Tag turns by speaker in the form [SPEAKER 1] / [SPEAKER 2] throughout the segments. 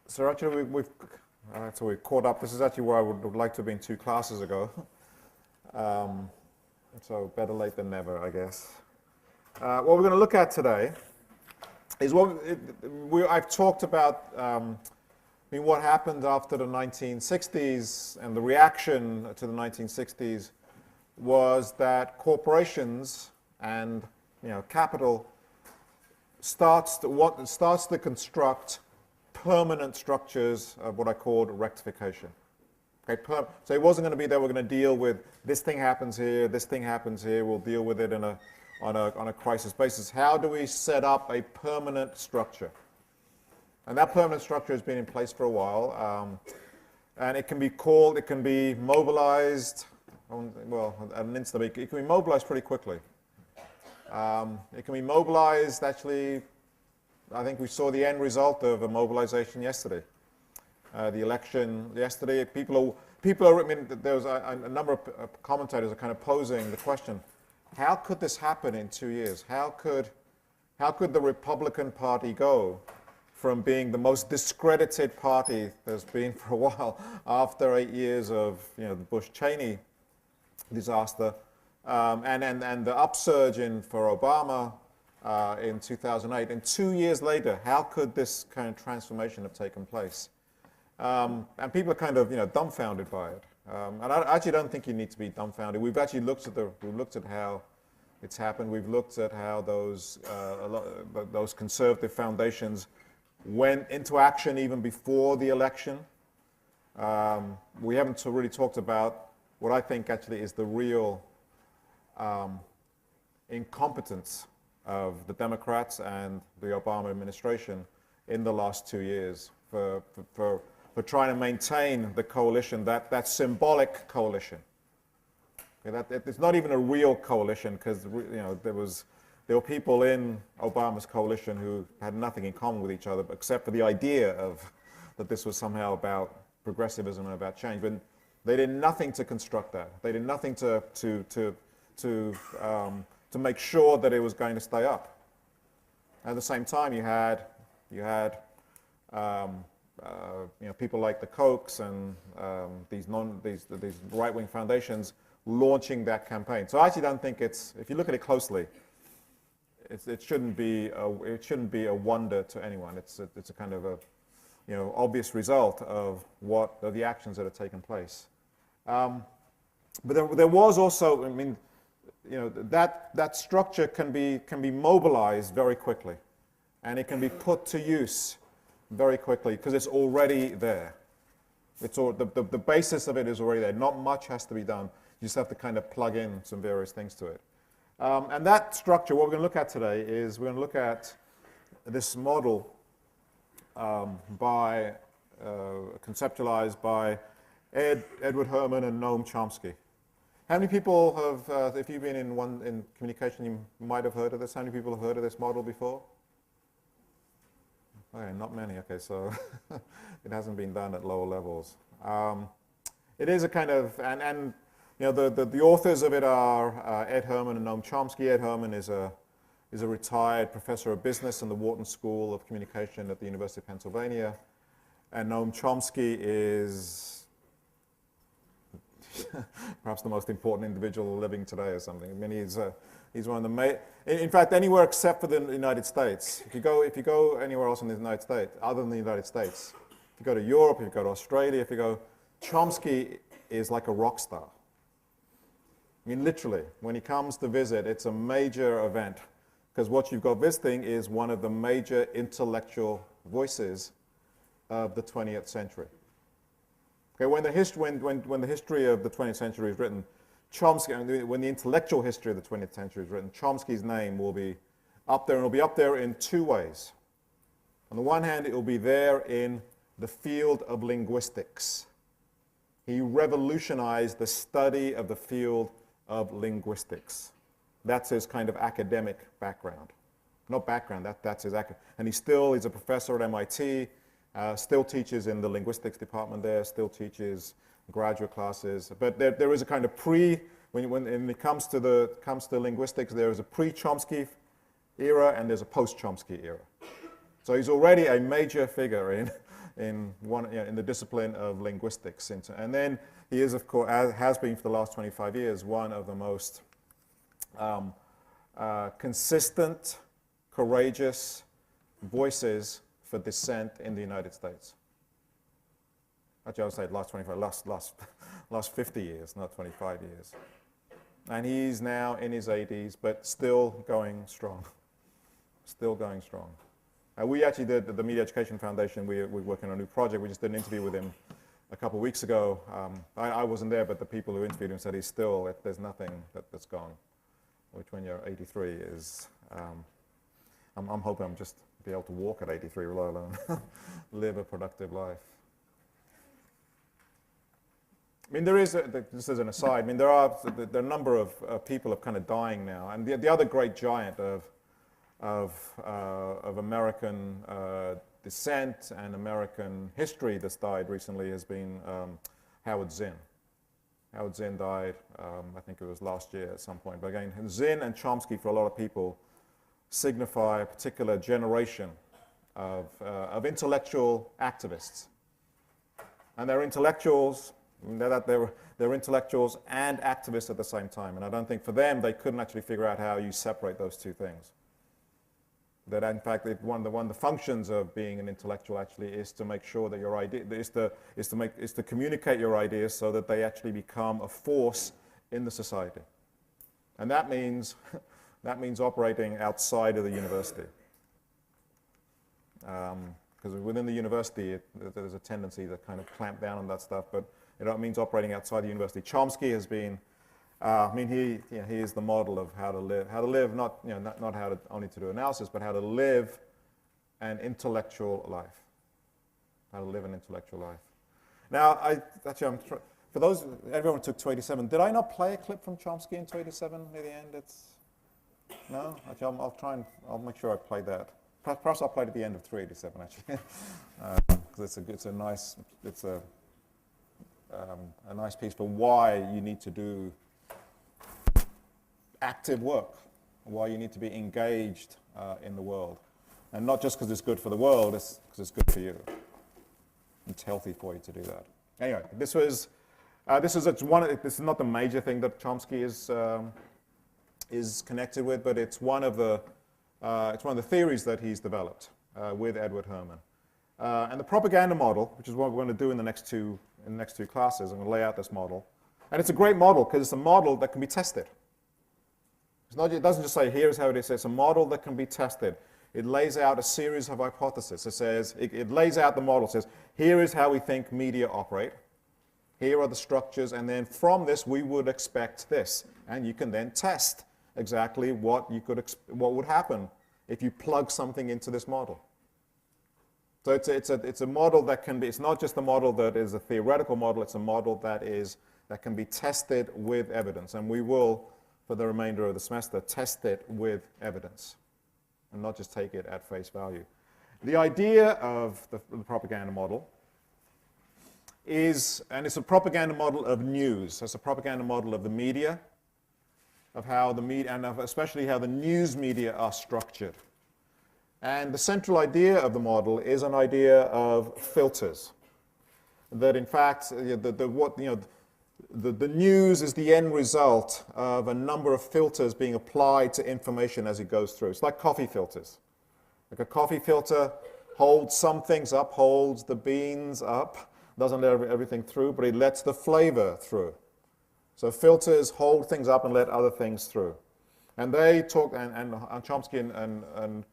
[SPEAKER 1] So actually, we've caught up. This is actually where I would like to have been 2 classes ago. So better late than never, I guess. What we're going to look at today is I've talked about what happened after the 1960s, and the reaction to the 1960s was that corporations and capital starts to construct permanent structures of what I called rectification. Okay, so it wasn't going to be that we're going to deal with this thing happens here, this thing happens here, we'll deal with it on a crisis basis. How do we set up a permanent structure? And that permanent structure has been in place for a while, and it can be mobilized, well, at an instant, it can be mobilized pretty quickly. It can be mobilized, actually, I think we saw the end result of a mobilization yesterday. The election yesterday, people are, I mean, there was a number of commentators are kind of posing the question, how could this happen in 2 years? How could the Republican Party go from being the most discredited party there's been for a while after 8 years of the Bush-Cheney disaster, and the upsurge for Obama in 2008, and 2 years later, how could this kind of transformation have taken place? And people are kind of dumbfounded by it. And I actually don't think you need to be dumbfounded. We've actually looked at how it's happened. We've looked at how those conservative foundations went into action even before the election. We haven't really talked about what I think actually is the real incompetence of the Democrats and the Obama administration in the last 2 years for trying to maintain the coalition, that symbolic coalition. Okay, it's not even a real coalition, because there were people in Obama's coalition who had nothing in common with each other except for the idea that this was somehow about progressivism and about change. But they did nothing to construct that. They did nothing to make sure that it was going to stay up. At the same time, you had people like the Kochs and these right-wing foundations launching that campaign. So I actually don't think if you look at it closely, it shouldn't be a wonder to anyone. It's a kind of a obvious result of the actions that have taken place. But there was also, I mean, that structure can be mobilized very quickly, and it can be put to use very quickly because it's already there. The basis of it is already there. Not much has to be done. You just have to kind of plug in some various things to it. And that structure, what we're going to look at today is we're going to look at this model conceptualized by Edward Herman and Noam Chomsky. How many people have, if you've been in communication, you might have heard of this? How many people have heard of this model before? Okay, not many. Okay, so it hasn't been done at lower levels. It is a kind of, and the authors of it are Ed Herman and Noam Chomsky. Ed Herman is a retired professor of business in the Wharton School of Communication at the University of Pennsylvania, and Noam Chomsky is perhaps the most important individual living today or something. I mean, he's one of the in fact, anywhere except for the United States. If you go anywhere else in the United States, other than the United States, if you go to Europe, if you go to Australia, Chomsky is like a rock star. I mean, literally, when he comes to visit, it's a major event, because what you've got visiting is one of the major intellectual voices of the 20th century. Okay, when the history of the 20th century is written, when the intellectual history of the 20th century is written, Chomsky's name will be up there, and it'll be up there in 2 ways. On the one hand, it will be there in the field of linguistics. He revolutionized the study of the field of linguistics. That's his kind of academic background. Not background, that's his academic. And he's a professor at MIT, still teaches in the linguistics department there, still teaches graduate classes. But there is a kind of when it comes to linguistics, there is a pre-Chomsky era and there's a post-Chomsky era. So he's already a major figure in the discipline of linguistics. And then he is, of course, has been for the last 25 years, one of the most consistent, courageous voices for dissent in the United States. Actually, I would say last 50 years, not 25 years. And he's now in his 80s, but still going strong. Still going strong. We actually did, the Media Education Foundation, we're working on a new project. We just did an interview with him a couple of weeks ago. I wasn't there, but the people who interviewed him said he's still, there's nothing that's gone. Which when you're 83 is, I'm hoping I'm just be able to walk at 83, let alone live a productive life. I mean, there is, just as an aside, I mean, there are a number of people are kind of dying now. And the other great giant of American dissent and American history that's died recently has been Howard Zinn. Howard Zinn died, I think it was last year at some point. But again, Zinn and Chomsky, for a lot of people, signify a particular generation of intellectual activists. And they're intellectuals. They're intellectuals and activists at the same time. And I don't think for them, they couldn't actually figure out how you separate those two things. That in fact, one of the functions of being an intellectual actually is to make sure that your idea, is to communicate your ideas so that they actually become a force in the society. And that means operating outside of the university. Because within the university, there's a tendency to kind of clamp down on that stuff, but it means operating outside the university. Chomsky has been, he is the model of how to live, not how to only to do analysis, but how to live an intellectual life. How to live an intellectual life. Now, for those, everyone took 287. Did I not play a clip from Chomsky in 287 at the end? No? Actually, I'll make sure I play that. Perhaps I'll play it at the end of 387, actually. Because it's a nice piece for why you need to do active work, why you need to be engaged in the world. And not just because it's good for the world, it's because it's good for you. It's healthy for you to do that. Anyway, this is not the major thing that Chomsky is connected with, but it's one of the theories that he's developed with Edward Herman. And the propaganda model, which is what we're going to do in the next two classes, I'm going to lay out this model. And it's a great model because it's a model that can be tested. It doesn't just say, here's how it is. It's a model that can be tested. It lays out a series of hypotheses. It lays out the model. It says, here is how we think media operate. Here are the structures. And then from this, we would expect this. And you can then test exactly what would happen if you plug something into this model. So it's a model that can be, it's not just a model that is a theoretical model, it's a model that can be tested with evidence. And we will, for the remainder of the semester, test it with evidence and not just take it at face value. The idea of the propaganda model is, and it's a propaganda model of news. It's a propaganda model of the media, of how the media, and of especially how the news media are structured. And the central idea of the model is an idea of filters. That in fact, the news is the end result of a number of filters being applied to information as it goes through. It's like coffee filters. Like a coffee filter holds some things up, holds the beans up, doesn't let everything through, but it lets the flavor through. So filters hold things up and let other things through. And they talk, and Chomsky and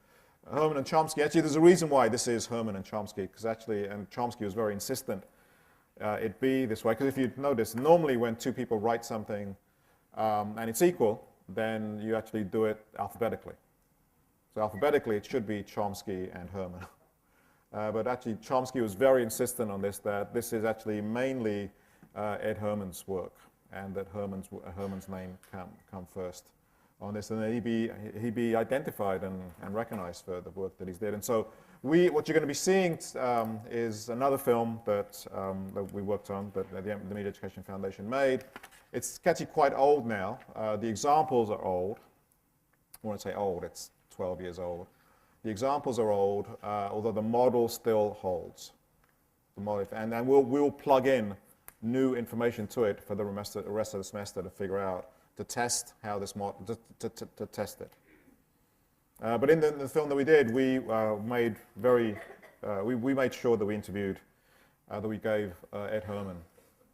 [SPEAKER 1] Herman and Chomsky, actually there's a reason why this is Herman and Chomsky, because actually, and Chomsky was very insistent it be this way, because if you notice, normally when two people write something and it's equal, then you actually do it alphabetically. So alphabetically it should be Chomsky and Herman. But actually Chomsky was very insistent on this, that this is actually mainly Ed Herman's work, and that Herman's name come first on this, and that he be identified and recognized for the work that he's did. And so what you're going to be seeing is another film that we worked on, that the Media Education Foundation made. It's actually quite old now. The examples are old. I won't say old, it's 12 years old. The examples are old, although the model still holds. and then we'll plug in new information to it for the rest of the semester to figure out, to test how this to test it. But in the film that we did, we made sure that we interviewed, that we gave Ed Herman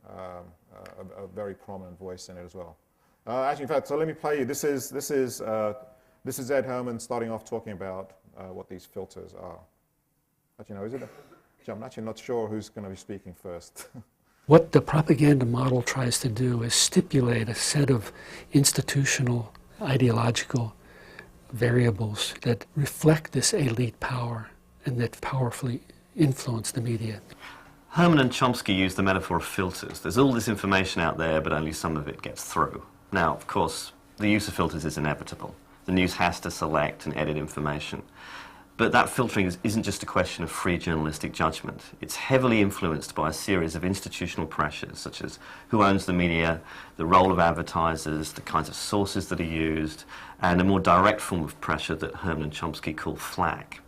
[SPEAKER 1] a very prominent voice in it as well. Actually, in fact, so let me play you. This is Ed Herman starting off talking about what these filters are. Actually, no, is it? I'm actually not sure who's going to be speaking first.
[SPEAKER 2] What the propaganda model tries to do is stipulate a set of institutional, ideological variables that reflect this elite power and that powerfully influence the media.
[SPEAKER 3] Herman and Chomsky use the metaphor of filters. There's all this information out there, but only some of it gets through. Now, of course, the use of filters is inevitable. The news has to select and edit information. But that filtering isn't just a question of free journalistic judgment. It's heavily influenced by a series of institutional pressures, such as who owns the media, the role of advertisers, the kinds of sources that are used, and a more direct form of pressure that Herman and Chomsky call flack.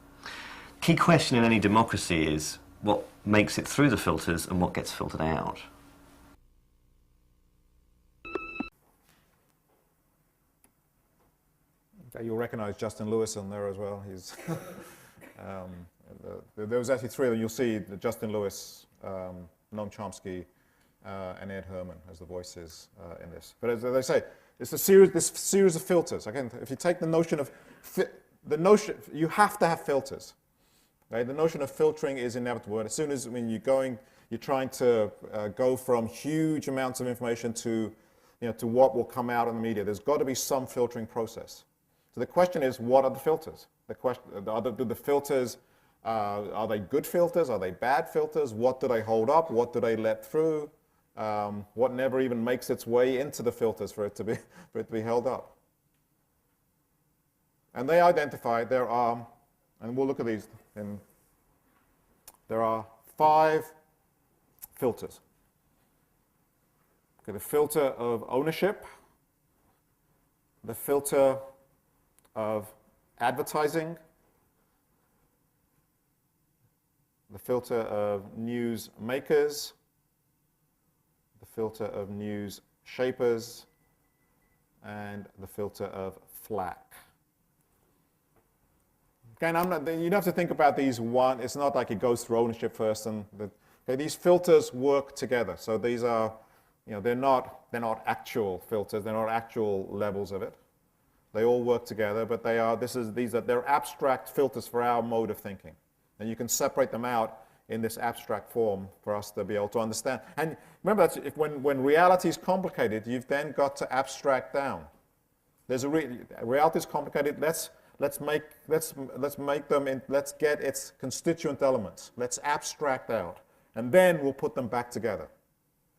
[SPEAKER 3] Key question in any democracy is what makes it through the filters and what gets filtered out.
[SPEAKER 1] You'll recognize Justin Lewis in there as well. He's there was actually three of them. You'll see Justin Lewis, Noam Chomsky, and Ed Herman as the voices in this. But as they say, it's this series of filters. Again, if you take the notion of you have to have filters. Right? The notion of filtering is inevitable. And as soon as you're trying to go from huge amounts of information to what will come out in the media. There's got to be some filtering process. So the question is, what are the filters? The question, do the filters, are they good filters? Are they bad filters? What do they hold up? What do they let through? What never even makes its way into the filters for it to be held up? And they identify there are, and we'll look at these, there are 5 filters. Okay, the filter of ownership, the filter of advertising, the filter of news makers, the filter of news shapers, and the filter of flack. Again, you don't have to think about these one. It's not like it goes through ownership first, and these filters work together. So these are, they're not actual filters. They're not actual levels of it. They all work together, but they're abstract filters for our mode of thinking. And you can separate them out in this abstract form for us to be able to understand. And remember, when reality is complicated, you've then got to abstract down. Reality is complicated. Let's get its constituent elements. Let's abstract out, and then we'll put them back together.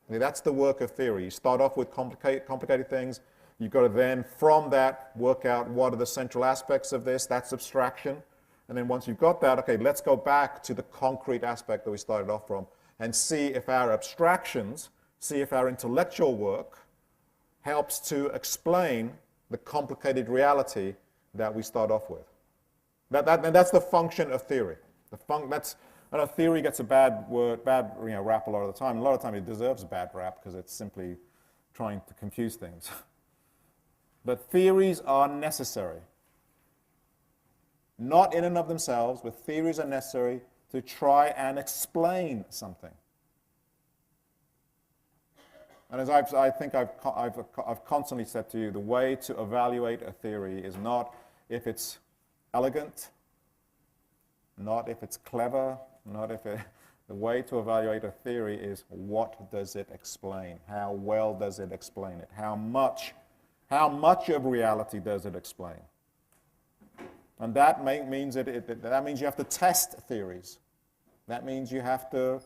[SPEAKER 1] Okay, that's the work of theory. You start off with complicated things. You've got to then, from that, work out what are the central aspects of this. That's abstraction. And then once you've got that, okay, let's go back to the concrete aspect that we started off from and see if our abstractions, see if our intellectual work helps to explain the complicated reality that we start off with. That's the function of theory. I know theory gets a bad rap a lot of the time. A lot of the time it deserves a bad rap because it's simply trying to confuse things. But theories are necessary. Not in and of themselves, but theories are necessary to try and explain something. And as I think I've constantly said to you, the way to evaluate a theory is not if it's elegant, not if it's clever, the way to evaluate a theory is what does it explain? How well does it explain it? How much of reality does it explain? And that means that means you have to test theories. That means you have to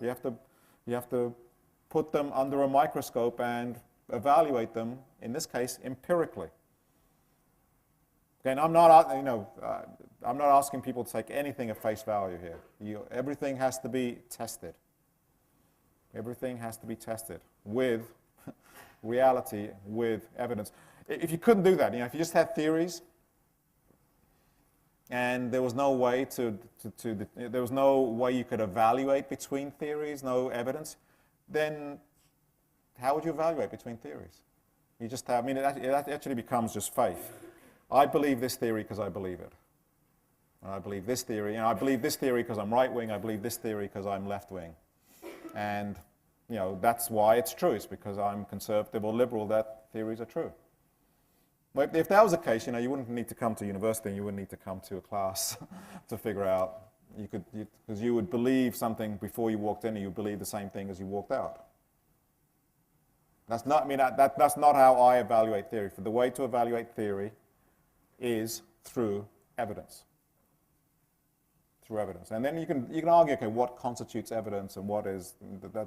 [SPEAKER 1] put them under a microscope and evaluate them, in this case, empirically. Again, I'm not asking people to take anything at face value here. Everything has to be tested. Everything has to be tested with reality, with evidence. If you couldn't do that, if you just had theories, and there was no way there was no way you could evaluate between theories, no evidence, then how would you evaluate between theories? You just have, I mean, it actually becomes just faith. I believe this theory because I believe it. And I believe this theory, and I believe this theory because I'm right-wing, I believe this theory because I'm left-wing. And, you know, that's why it's true. It's because I'm conservative or liberal that theories are true. But if that was the case, you know, you wouldn't need to come to university and you wouldn't need to come to a class to figure out. Because you would believe something before you walked in and you believe the same thing as you walked out. That's not, I mean, that's not how I evaluate theory. For the way to evaluate theory is through evidence. Through evidence. And then you can argue, okay, what constitutes evidence and what is,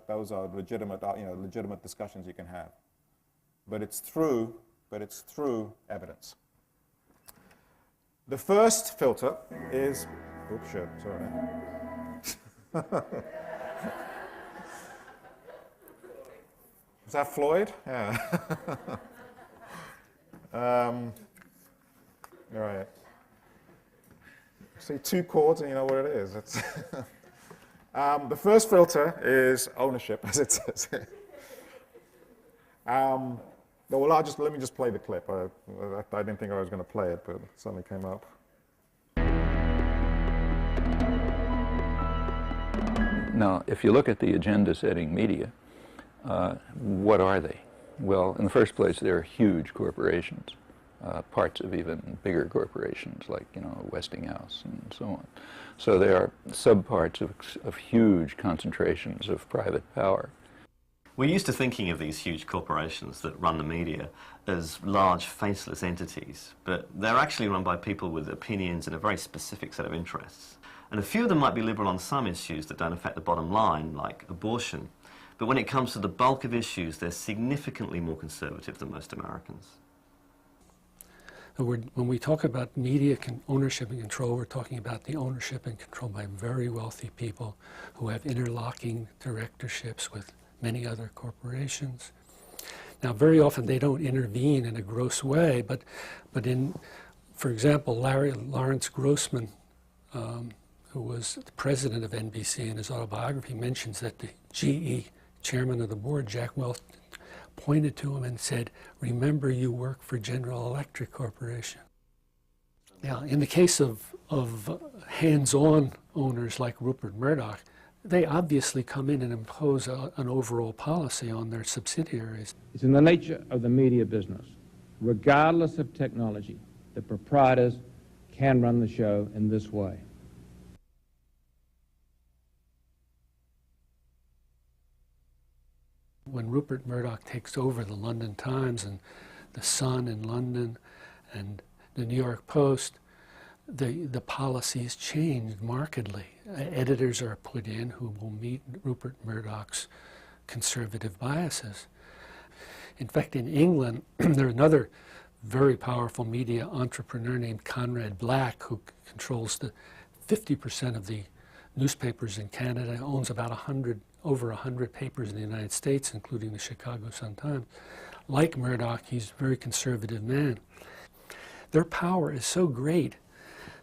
[SPEAKER 1] those are legitimate, you know, legitimate discussions you can have. But it's through evidence. The first filter is, oops, shit, sorry. Is that Floyd? Yeah. All right. See two chords and you know what it is. It's the first filter is ownership, as it says. Well, let me just play the clip. I didn't think I was going to play it, but it suddenly came up.
[SPEAKER 4] Now, if you look at the agenda-setting media, what are they? Well, in the first place, they're huge corporations, parts of even bigger corporations like, you know, Westinghouse and so on. So they are subparts of huge concentrations of private power.
[SPEAKER 3] We're used to thinking of these huge corporations that run the media as large, faceless entities, but they're actually run by people with opinions and a very specific set of interests. And a few of them might be liberal on some issues that don't affect the bottom line, like abortion. But when it comes to the bulk of issues, they're significantly more conservative than most Americans.
[SPEAKER 2] When we talk about media ownership and control, we're talking about the ownership and control by very wealthy people who have interlocking directorships with many other corporations. Now, very often they don't intervene in a gross way, but for example, Lawrence Grossman, who was the president of NBC, in his autobiography mentions that the GE chairman of the board, Jack Welch, pointed to him and said, "Remember, you work for General Electric Corporation." Now, in the case of hands-on owners like Rupert Murdoch, they obviously come in and impose an overall policy on their subsidiaries.
[SPEAKER 5] It's in the nature of the media business, regardless of technology, the proprietors can run the show in this way.
[SPEAKER 2] When Rupert Murdoch takes over the London Times and the Sun in London and the New York Post, the policies changed markedly. Editors are put in who will meet Rupert Murdoch's conservative biases. In fact, in England, there's another very powerful media entrepreneur named Conrad Black who controls 50% of the newspapers in Canada, owns about over 100 papers in the United States, including the Chicago Sun-Times. Like Murdoch, he's a very conservative man. Their power is so great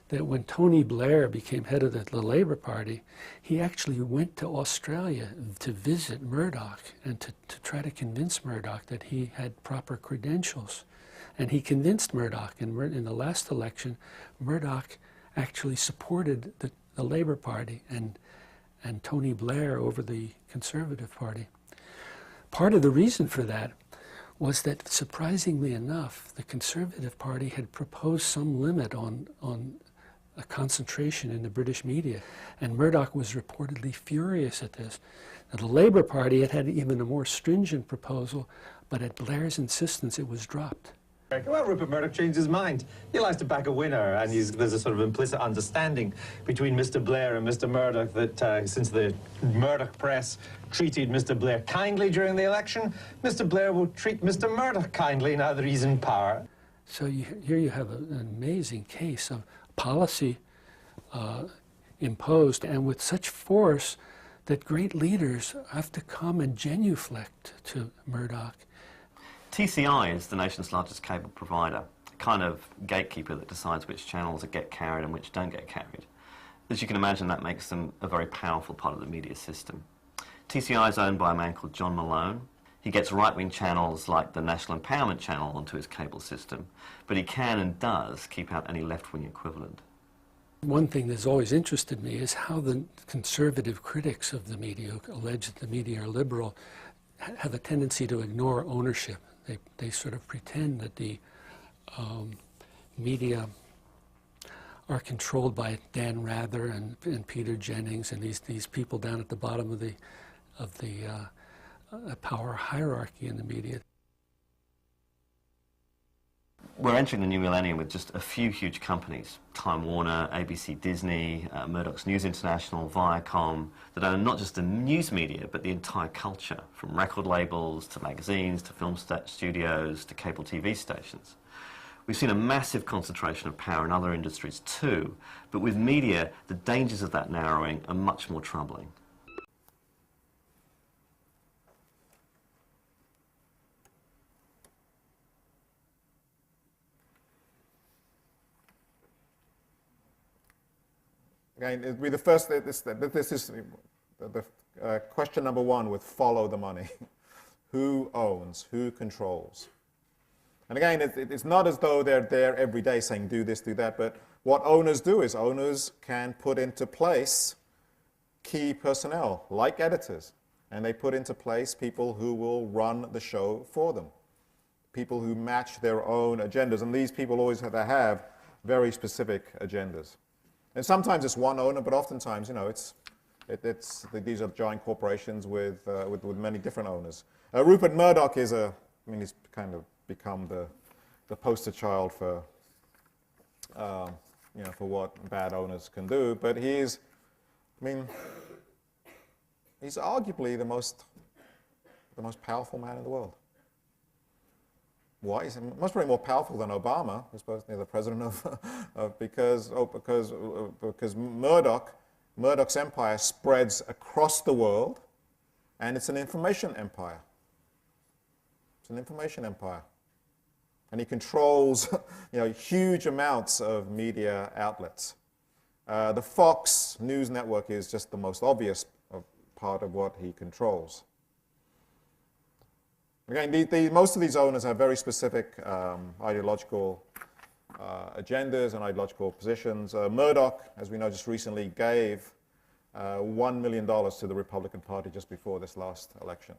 [SPEAKER 2] that when Tony Blair became head of the Labour Party, he actually went to Australia to visit Murdoch and to try to convince Murdoch that he had proper credentials. And he convinced Murdoch. In the last election, Murdoch actually supported the Labour Party and Tony Blair over the Conservative Party. Part of the reason for that was that, surprisingly enough, the Conservative Party had proposed some limit on a concentration in the British media, and Murdoch was reportedly furious at this. Now, the Labour Party had even a more stringent proposal, but at Blair's insistence it was dropped.
[SPEAKER 6] Well, Rupert Murdoch changed his mind. He likes to back a winner, and there's a sort of implicit understanding between Mr. Blair and Mr. Murdoch that since the Murdoch press treated Mr. Blair kindly during the election, Mr. Blair will treat Mr. Murdoch kindly now that he's in power.
[SPEAKER 2] So here you have an amazing case of policy imposed, and with such force that great leaders have to come and genuflect to Murdoch.
[SPEAKER 3] TCI is the nation's largest cable provider. kind of gatekeeper that decides which channels get carried and which don't get carried. As you can imagine, that makes them a very powerful part of the media system. TCI is owned by a man called John Malone. He gets right-wing channels like the National Empowerment Channel onto his cable system, but he can and does keep out any left-wing equivalent.
[SPEAKER 2] One thing that's always interested me is how the conservative critics of the media, who allege that the media are liberal, have a tendency to ignore ownership. They sort of pretend that the media are controlled by Dan Rather and Peter Jennings and these people down at the bottom of the power hierarchy in the media.
[SPEAKER 3] We're entering the new millennium with just a few huge companies, Time Warner, ABC Disney, Murdoch's News International, Viacom, that own not just the news media, but the entire culture, from record labels to magazines to film studios to cable TV stations. We've seen a massive concentration of power in other industries too, but with media, the dangers of that narrowing are much more troubling.
[SPEAKER 1] Again, it'll be the first, this is the question number one with follow the money. Who owns? Who controls? And again, it's not as though they're there every day saying do this, do that, but what owners do is owners can put into place key personnel, like editors, and they put into place people who will run the show for them, people who match their own agendas, and these people always have to have very specific agendas. And sometimes it's one owner, but oftentimes, you know, these are giant corporations with many different owners. Rupert Murdoch is he's kind of become the poster child for, for what bad owners can do. But he's arguably the most powerful man in the world. Why? He's much very more powerful than Obama, who's supposed to be the president because Murdoch's empire spreads across the world, and it's an information empire. It's an information empire, and he controls, huge amounts of media outlets. The Fox News network is just the most obvious part of what he controls. Again, most of these owners have very specific ideological agendas and ideological positions. Murdoch, as we know, just recently gave $1 million to the Republican Party just before this last election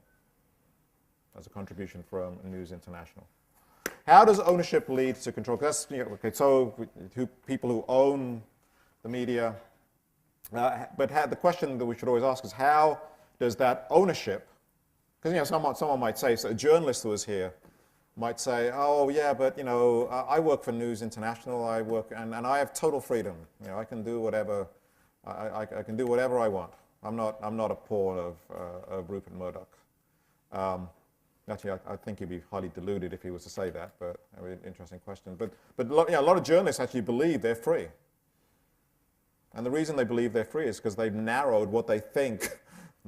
[SPEAKER 1] as a contribution from News International. How does ownership lead to control? So people who own the media, but the question that we should always ask is how does that ownership, because someone might say, so a journalist who is here might say, oh yeah, but I work for News International, and I have total freedom. I can do whatever I can do whatever I want. I'm not a pawn of Rupert Murdoch. Actually, I think he'd be highly deluded if he was to say that. But interesting question. But a lot of journalists actually believe they're free, and the reason they believe they're free is because they've narrowed what they think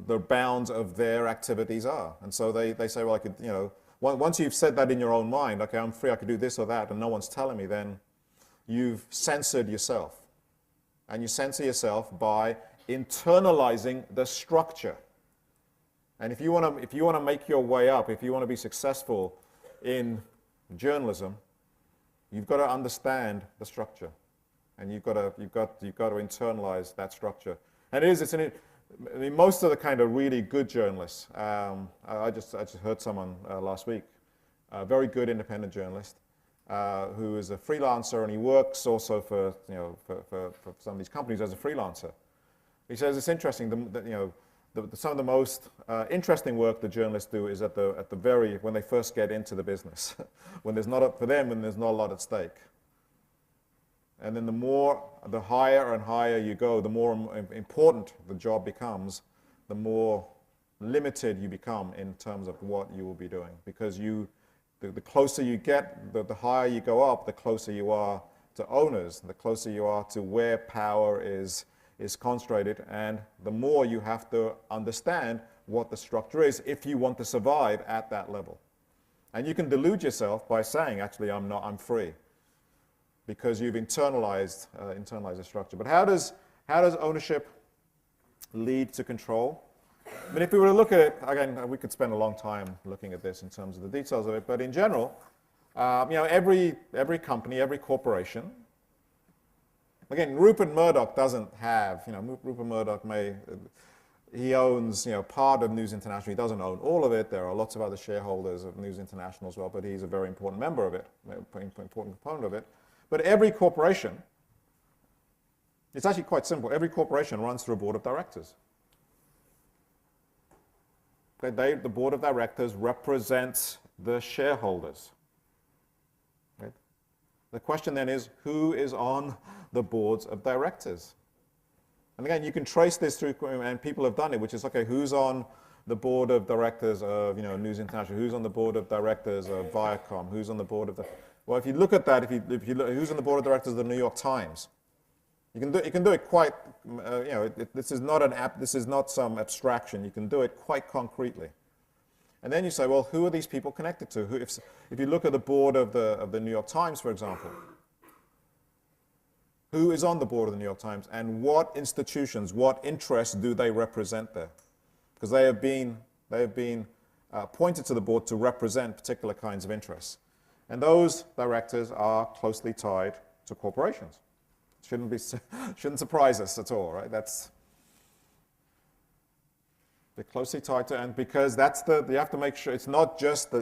[SPEAKER 1] the bounds of their activities are. And so they say, well, once you've said that in your own mind, okay, I'm free, I could do this or that, and no one's telling me, then you've censored yourself. And you censor yourself by internalizing the structure. And if you want to make your way up, if you want to be successful in journalism, you've got to understand the structure. And you've got to internalize that structure. And most of the kind of really good journalists, I just heard someone last week, a very good independent journalist, who is a freelancer, and he works also for some of these companies as a freelancer. He says it's interesting some of the most interesting work the journalists do is when they first get into the business, when there's not a lot at stake. And then the higher and higher you go, the more important the job becomes, the more limited you become in terms of what you will be doing. Because the closer you get, the higher you go up, the closer you are to owners, the closer you are to where power is concentrated, and the more you have to understand what the structure is if you want to survive at that level. And you can delude yourself by saying, actually, I'm free. because you've internalized the structure. But how does ownership lead to control? I mean, if we were to look at it, again, we could spend a long time looking at this in terms of the details of it, but in general, every company, every corporation, again, Rupert Murdoch doesn't have, Rupert Murdoch he owns, part of News International. He doesn't own all of it. There are lots of other shareholders of News International as well, but he's a very important member of it, important component of it. But every corporation, it's actually quite simple. Every corporation runs through a board of directors. Okay, the board of directors represents the shareholders. Right? The question then is, who is on the boards of directors? And again, you can trace this through, and people have done it, which is, okay, who's on the board of directors of News International? Who's on the board of directors of Viacom? Who's on the board of the... Well, if you look at that, if you look, who's on the board of directors of the New York Times? You can do it quite, this is not an app, this is not some abstraction. You can do it quite concretely. And then you say, well, who are these people connected to? If you look at the board of the New York Times, for example, who is on the board of the New York Times, and what institutions, what interests do they represent there? Because they have been appointed to the board to represent particular kinds of interests. And those directors are closely tied to corporations. Shouldn't surprise us at all, right? They're closely tied to, and because you have to make sure it's not just the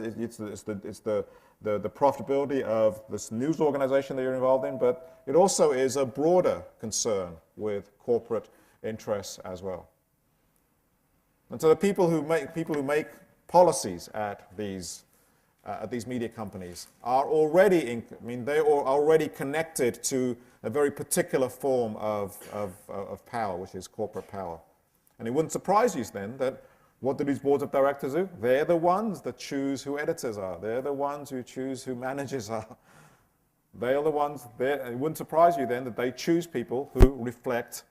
[SPEAKER 1] profitability of this news organization that you're involved in, but it also is a broader concern with corporate interests as well. And so the people who make policies at these media companies are already they are already connected to a very particular form of power, which is corporate power. And it wouldn't surprise you then that what do these boards of directors do? They're the ones that choose who editors are. They're the ones who choose who managers are. They are the ones, it wouldn't surprise you then that they choose people who reflect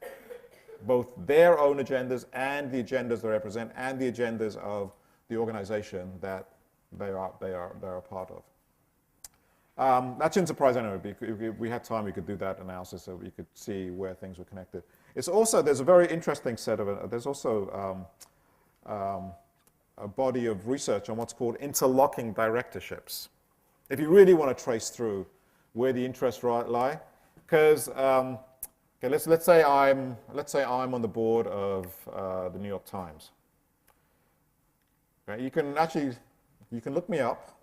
[SPEAKER 1] both their own agendas and the agendas they represent and the agendas of the organization that they are a part of. That shouldn't surprise anyone. If we had time, we could do that analysis so we could see where things were connected. It's also, there's a very interesting set of, there's also a body of research on what's called interlocking directorships. If you really want to trace through where the interests lie, because let's say I'm on the board of the New York Times. Okay, you can look me up,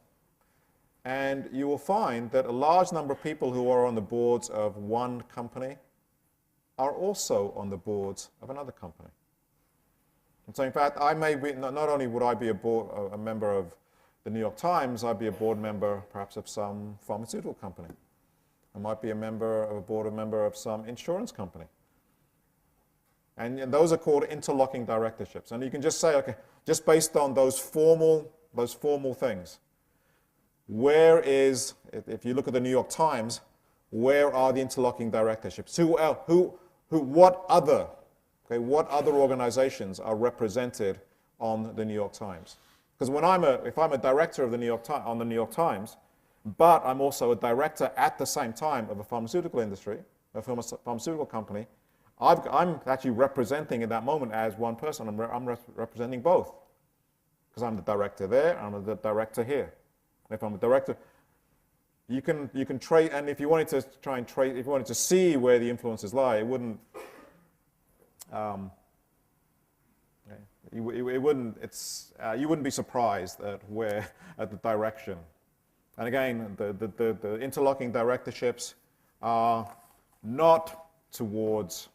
[SPEAKER 1] and you will find that a large number of people who are on the boards of one company are also on the boards of another company. And so in fact, I may be, not only would I be a member of the New York Times, I'd be a board member perhaps of some pharmaceutical company. I might be a board member of some insurance company. And those are called interlocking directorships. And you can just say, okay, just based on those formal things, where is, if you look at the New York Times, where are the interlocking directorships? What other organizations are represented on the New York Times? Because if I'm a director of the New York Times, but I'm also a director at the same time of a pharmaceutical industry, a pharmaceutical company, I'm actually representing in that moment as one person. I'm representing both, because I'm the director there, I'm the director here. And if I'm a director, you can trade, and if you wanted to try and trade, if you wanted to see where the influences lie, it wouldn't. You wouldn't be surprised at the direction. And again, the interlocking directorships are not towards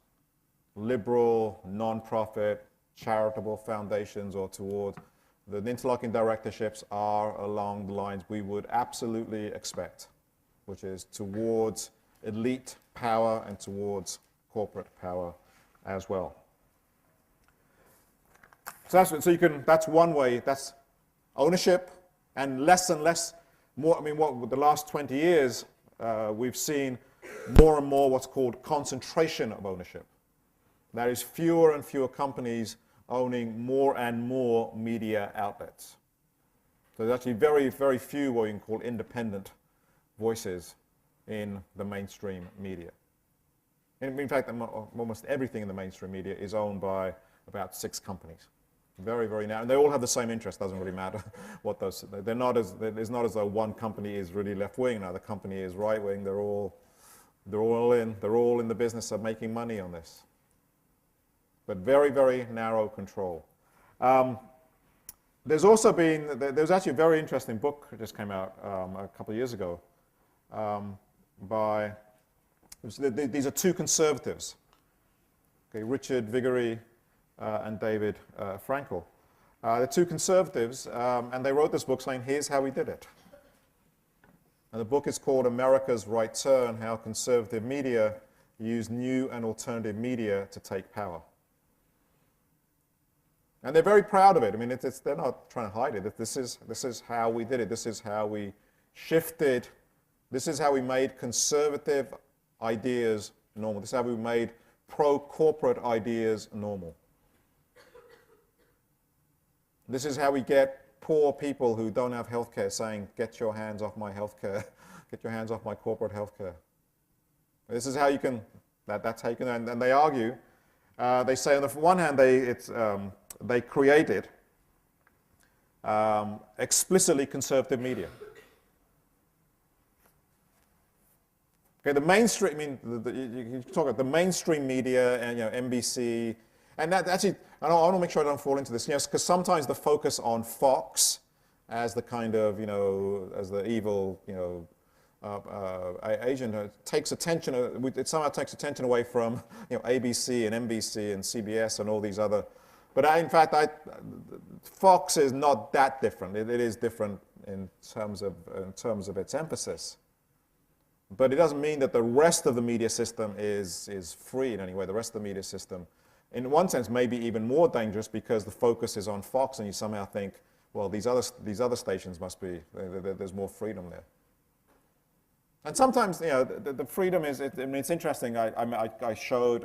[SPEAKER 1] liberal, non-profit, charitable foundations, or towards the interlocking directorships are along the lines we would absolutely expect, which is towards elite power and towards corporate power as well. So that's one way. That's ownership, and less and less. The last 20 years, we've seen more and more what's called concentration of ownership. There is fewer and fewer companies owning more and more media outlets. So there's actually very, very few what you can call independent voices in the mainstream media. In fact, almost everything in the mainstream media is owned by about 6 companies. Very, very narrow. And they all have the same interest. Doesn't really matter what those. They're not as. It's not as though one company is really left wing, another company is right wing. They're all in. They're all in the business of making money on this. But very, very narrow control. There's also been. There's actually a very interesting book that just came out a couple of years ago by. These are 2 conservatives. Okay, Richard Viguerie and David Frankel. They're 2 conservatives, and they wrote this book saying, here's how we did it. And the book is called America's Right Turn, How Conservative Media Use New and Alternative Media to Take Power. And they're very proud of it. I mean, they're not trying to hide it. This is how we did it. This is how we shifted. This is how we made conservative ideas normal. This is how we made pro-corporate ideas normal. This is how we get poor people who don't have health care saying, get your hands off my health care, get your hands off my corporate health care. This is how you can, that's how you can, and they argue, they say on the one hand, they created explicitly conservative media. Okay, the mainstream, I mean, you talk about the mainstream media and, NBC, and that actually, I want to make sure I don't fall into this, because sometimes the focus on Fox as the kind of, as the evil, agent takes attention, it somehow takes attention away from, ABC and NBC and CBS and all these other, but in fact, Fox is not that different. It is different in terms of its emphasis. But it doesn't mean that the rest of the media system is free in any way. The rest of the media system, in one sense, may be even more dangerous because the focus is on Fox and you somehow think, well, these other stations must be, there's more freedom there. And sometimes, the freedom is, it's interesting. I showed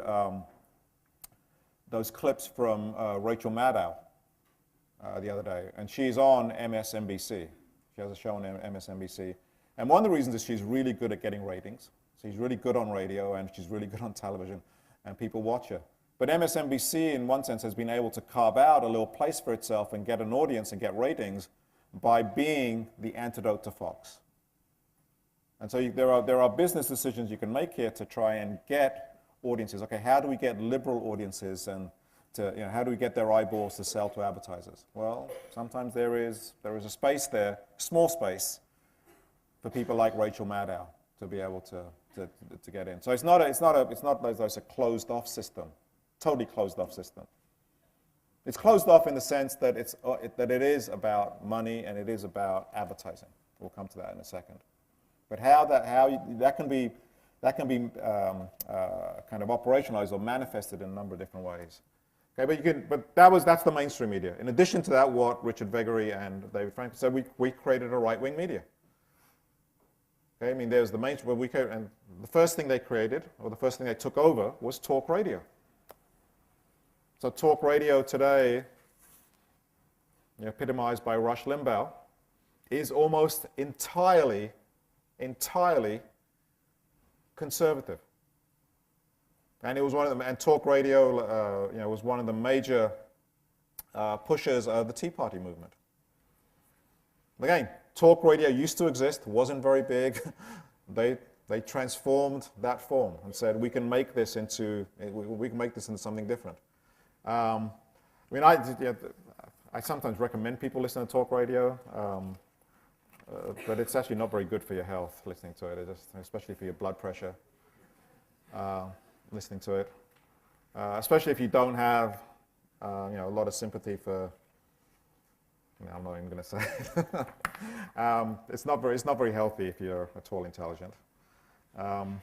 [SPEAKER 1] those clips from Rachel Maddow the other day, and she's on MSNBC. She has a show on MSNBC. And one of the reasons is she's really good at getting ratings. She's really good on radio and she's really good on television and people watch her. But MSNBC, in one sense, has been able to carve out a little place for itself and get an audience and get ratings by being the antidote to Fox. And so there are business decisions you can make here to try and get audiences. Okay, how do we get liberal audiences and how do we get their eyeballs to sell to advertisers? Well, sometimes there is a space there, small space, for people like Rachel Maddow to be able to get in. So it's not as though it's a closed off system, totally closed off system. It's closed off in the sense that it is about money and it is about advertising. We'll come to that in a second. But how that can be kind of operationalized or manifested in a number of different ways. Okay, but that's the mainstream media. In addition to that, what Richard Viguerie and David Frankel said, we created a right-wing media. Okay, I mean, there's the mainstream, and the first thing they created, or the first thing they took over, was talk radio. So talk radio today, epitomized by Rush Limbaugh, is almost entirely conservative. And it was one of them. And talk radio, was one of the major pushers of the Tea Party movement. Again, talk radio used to exist, wasn't very big. They transformed that form and said we can make this into something different. I sometimes recommend people listen to talk radio, but it's actually not very good for your health listening to it, especially for your blood pressure. Listening to it, especially if you don't have a lot of sympathy for. I'm not even going to say it. It's not very healthy if you're at all intelligent. The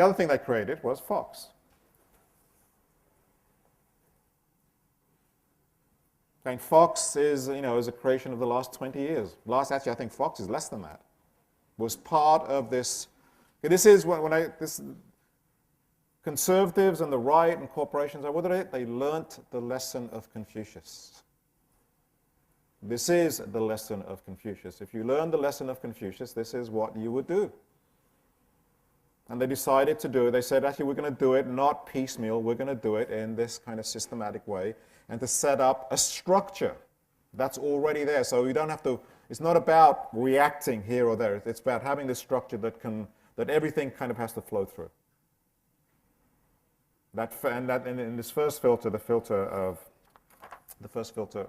[SPEAKER 1] other thing they created was Fox. And Fox is a creation of the last 20 years. Actually, I think Fox is less than that. Was part of this. This is this conservatives and the right and corporations, what did they learnt the lesson of Confucius. This is the lesson of Confucius. If you learn the lesson of Confucius, this is what you would do. And they decided to do it. They said, actually, we're going to do it not piecemeal. We're going to do it in this kind of systematic way, and to set up a structure that's already there. So you don't have to, it's not about reacting here or there. It's about having this structure that everything kind of has to flow through. In this first filter, the first filter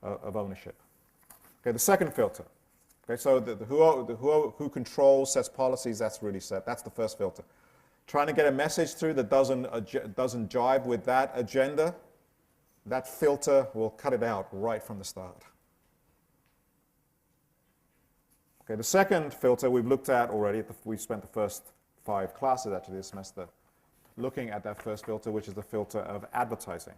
[SPEAKER 1] of ownership. Okay, the second filter. Okay, so who controls, sets policies, that's really set. That's the first filter. Trying to get a message through that doesn't jive with that agenda, that filter will cut it out right from the start. Okay, the second filter we've looked at already. We spent the first 5 classes actually this semester looking at that first filter, which is the filter of advertising.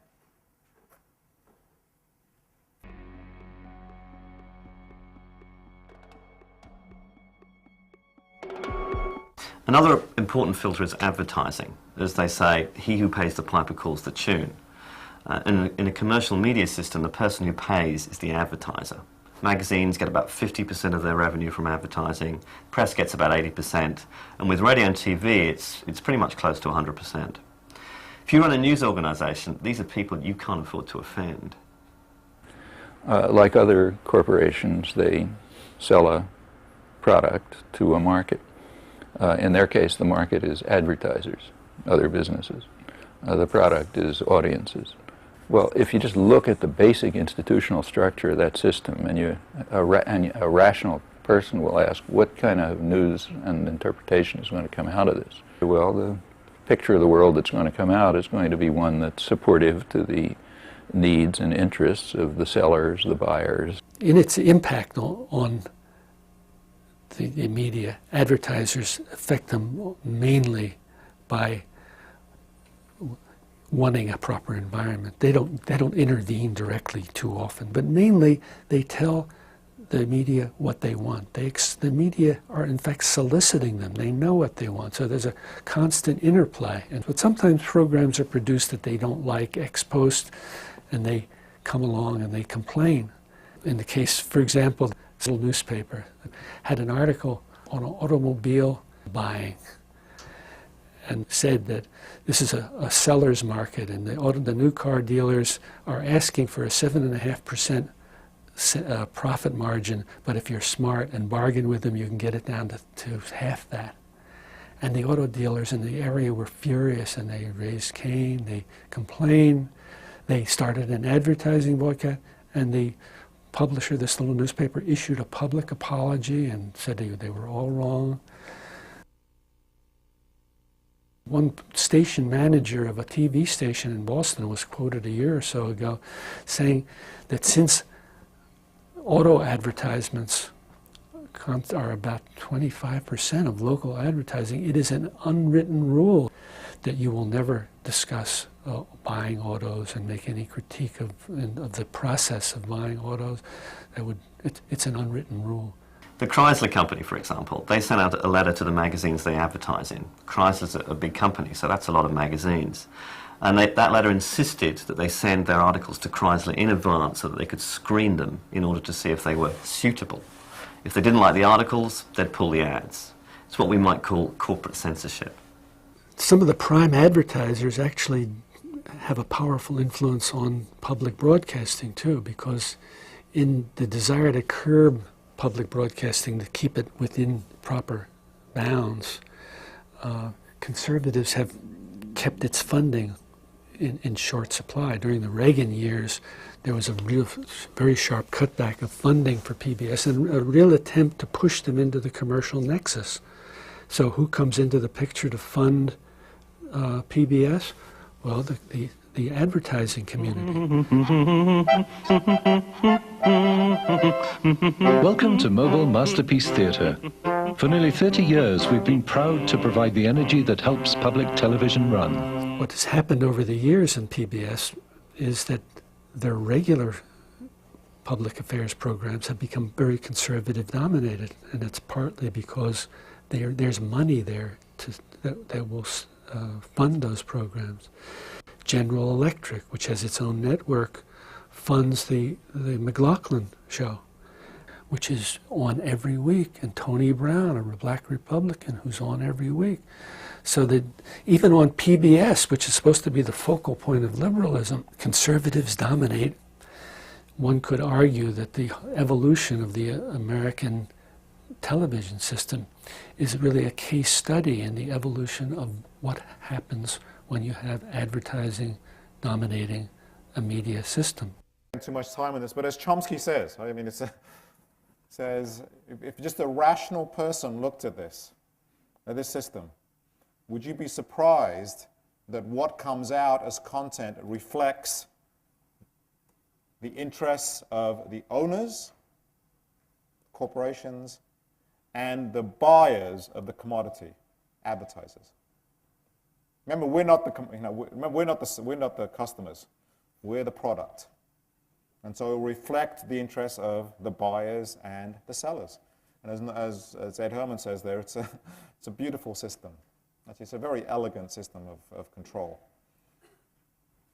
[SPEAKER 3] Another important filter is advertising. As they say, he who pays the piper calls the tune. In a commercial media system, the person who pays is the advertiser. Magazines get about 50% of their revenue from advertising, press gets about 80%, and with radio and TV, it's pretty much close to 100%. If you run a news organisation, these are people you can't afford to offend.
[SPEAKER 4] Like other corporations, they sell a product to a market. In their case, the market is advertisers, other businesses. The product is audiences. Well, if you just look at the basic institutional structure of that system, and a rational person will ask, what kind of news and interpretation is going to come out of this? Well, the picture of the world that's going to come out is going to be one that's supportive to the needs and interests of the sellers, the buyers.
[SPEAKER 2] In its impact on the media, advertisers affect them mainly by wanting a proper environment. They don't intervene directly too often, but mainly they tell the media what they want. The media are in fact soliciting them. They know what they want, so there's a constant interplay. But sometimes programs are produced that they don't like ex post, and they come along and they complain. In the case, for example, this little newspaper had an article on automobile buying and said that this is a seller's market, and the new car dealers are asking for a 7.5% profit margin, but if you're smart and bargain with them, you can get it down to half that. And the auto dealers in the area were furious, and they raised Cain, they complained, they started an advertising boycott, and the publisher of this little newspaper issued a public apology and said they were all wrong. One station manager of a TV station in Boston was quoted a year or so ago saying that since auto advertisements are about 25% of local advertising, it is an unwritten rule that you will never discuss buying autos and make any critique of the process of buying autos. It's an unwritten rule.
[SPEAKER 3] The Chrysler company, for example, they sent out a letter to the magazines they advertise in. Chrysler's a big company, so that's a lot of magazines. And that letter insisted that they send their articles to Chrysler in advance so that they could screen them in order to see if they were suitable. If they didn't like the articles, they'd pull the ads. It's what we might call corporate censorship.
[SPEAKER 2] Some of the prime advertisers actually have a powerful influence on public broadcasting too, because in the desire to curb public broadcasting, to keep it within proper bounds, conservatives have kept its funding in short supply. During the Reagan years, there was a very sharp cutback of funding for PBS and a real attempt to push them into the commercial nexus. So who comes into the picture to fund PBS? Well, the advertising community.
[SPEAKER 7] Welcome to Mobile Masterpiece Theatre. For nearly 30 years, we've been proud to provide the energy that helps public television run.
[SPEAKER 2] What has happened over the years in PBS is that their regular public affairs programs have become very conservative dominated, and it's partly because there's money there that will fund those programs. General Electric, which has its own network, funds the McLaughlin show, which is on every week, and Tony Brown, a black Republican, who's on every week. So that even on PBS, which is supposed to be the focal point of liberalism, conservatives dominate. One could argue that the evolution of the American television system is really a case study in the evolution of what happens when you have advertising dominating a media system.
[SPEAKER 1] Too much time on this, but as Chomsky says, I mean, says if just a rational person looked at this system, would you be surprised that what comes out as content reflects the interests of the owners, corporations, and the buyers of the commodity, advertisers? Remember, we're not the customers. We're the product. And so it will reflect the interests of the buyers and the sellers. And as Ed Herman says there, it's a beautiful system. Actually, it's a very elegant system of control.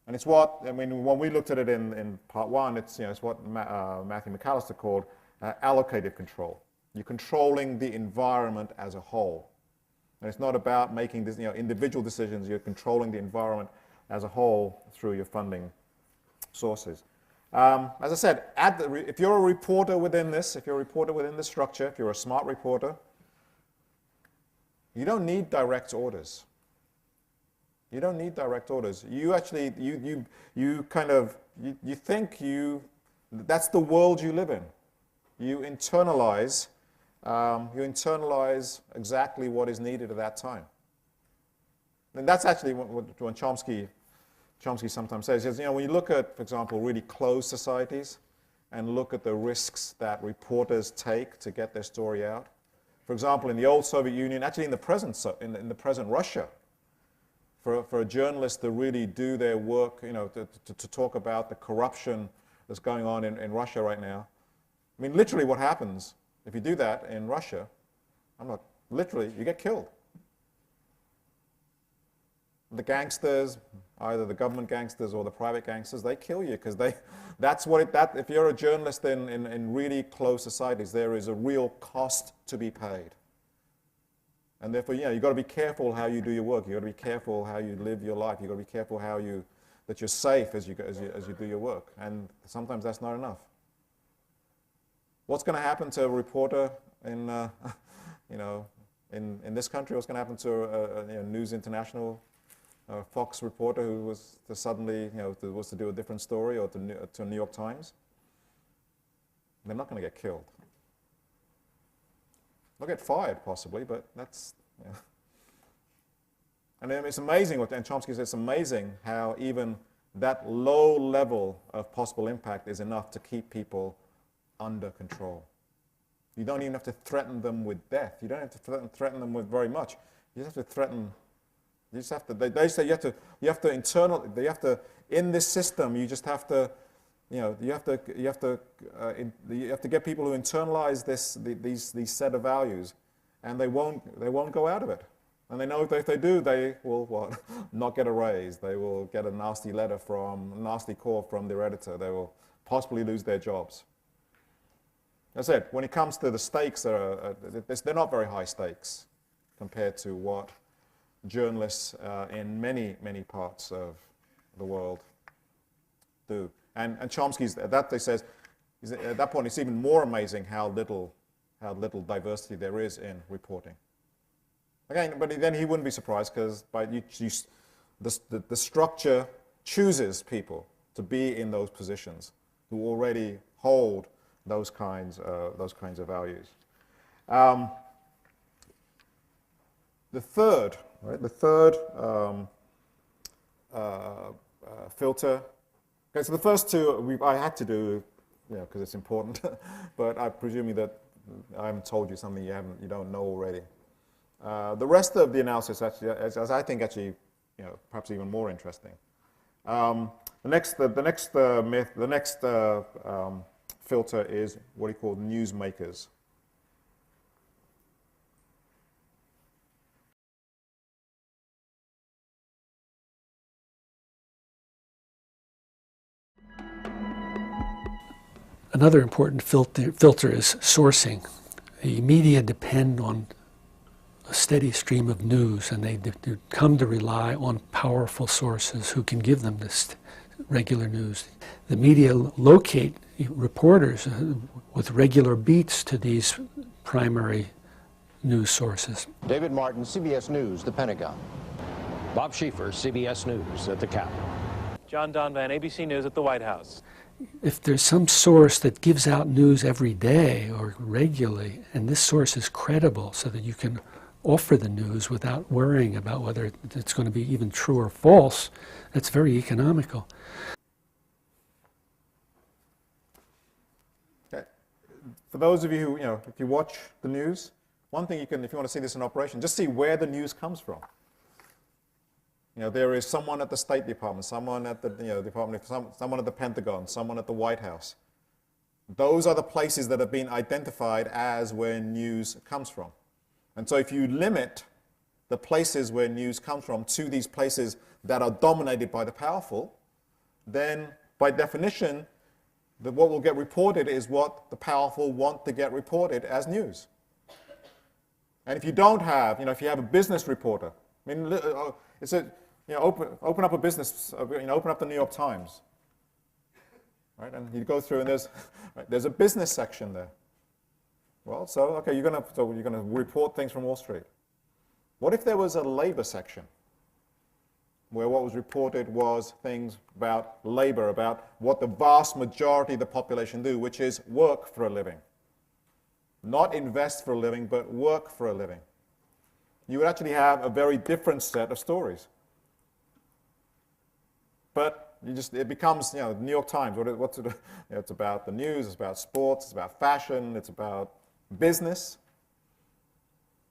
[SPEAKER 1] And it's what, I mean, when we looked at it in part one, it's what Matthew McAllister called allocative control. You're controlling the environment as a whole. And it's not about making this, individual decisions. You're controlling the environment as a whole through your funding sources. As I said, if you're a reporter within this, structure, if you're a smart reporter, you don't need direct orders. You don't need direct orders. You actually, you think that's the world you live in. You internalize exactly what is needed at that time. And that's actually what Chomsky sometimes says. When you look at, for example, really closed societies and look at the risks that reporters take to get their story out. For example, in the old Soviet Union, actually in the present Russia, for a journalist to really do their work, to talk about the corruption that's going on in Russia right now. I mean, literally what happens if you do that in Russia, you get killed. The gangsters, either the government gangsters or the private gangsters, they kill you because if you're a journalist in really closed societies, there is a real cost to be paid. And therefore, you've got to be careful how you do your work. You've got to be careful how you live your life. You've got to be careful that you're safe as you do your work. And sometimes that's not enough. What's going to happen to a reporter in this country? What's going to happen to a News International Fox reporter who was to suddenly, was to do a different story, or to New York Times? They're not going to get killed. They'll get fired, possibly, but that's, And then it's amazing, and Chomsky says it's amazing how even that low level of possible impact is enough to keep people under control. You don't even have to threaten them with death. You don't have to threaten them with very much. You just have to threaten. You just have to. They say you have to in this system. You just have to. You have to get people who internalize these set of values, and they won't go out of it. And they know that if they do, they will not get a raise. They will get a nasty call from their editor. They will possibly lose their jobs. As I said, when it comes to the stakes, they're not very high stakes compared to what journalists in many parts of the world do. And Chomsky's at that point, it's even more amazing how little diversity there is in reporting. Again, but then he wouldn't be surprised because the structure chooses people to be in those positions who already hold those kinds of values. The third filter. Okay, so the first two I had to do, because it's important, but I'm presuming that I haven't told you something you don't know already. The rest of the analysis, actually, as I think, actually, perhaps even more interesting. The next filter is what he called newsmakers.
[SPEAKER 2] Another important filter is sourcing. The media depend on a steady stream of news, and they come to rely on powerful sources who can give them this regular news. The media locate reporters with regular beats to these primary news sources.
[SPEAKER 8] David Martin, CBS News, the Pentagon. Bob Schieffer, CBS News at the Capitol.
[SPEAKER 9] John Donvan, ABC News at the White House.
[SPEAKER 2] If there's some source that gives out news every day or regularly, and this source is credible so that you can offer the news without worrying about whether it's going to be even true or false, that's very economical.
[SPEAKER 1] Okay. For those of you who, if you watch the news, one thing you can, if you want to see this in operation, just see where the news comes from. There is someone at the State Department, someone at the Department, someone at the Pentagon, someone at the White House. Those are the places that have been identified as where news comes from. And so if you limit the places where news comes from to these places that are dominated by the powerful, then by definition, what will get reported is what the powerful want to get reported as news. And if you don't have, if you have a business reporter, I mean, it's a, open up a business, open up the New York Times, right? And you go through, and there's a business section there. Well, so okay, you're going to report things from Wall Street. What if there was a labor section, where what was reported was things about labor, about what the vast majority of the population do, which is work for a living, not invest for a living, but work for a living? You would actually have a very different set of stories. But it becomes, the New York Times. What's it? It's about the news. It's about sports. It's about fashion. It's about business.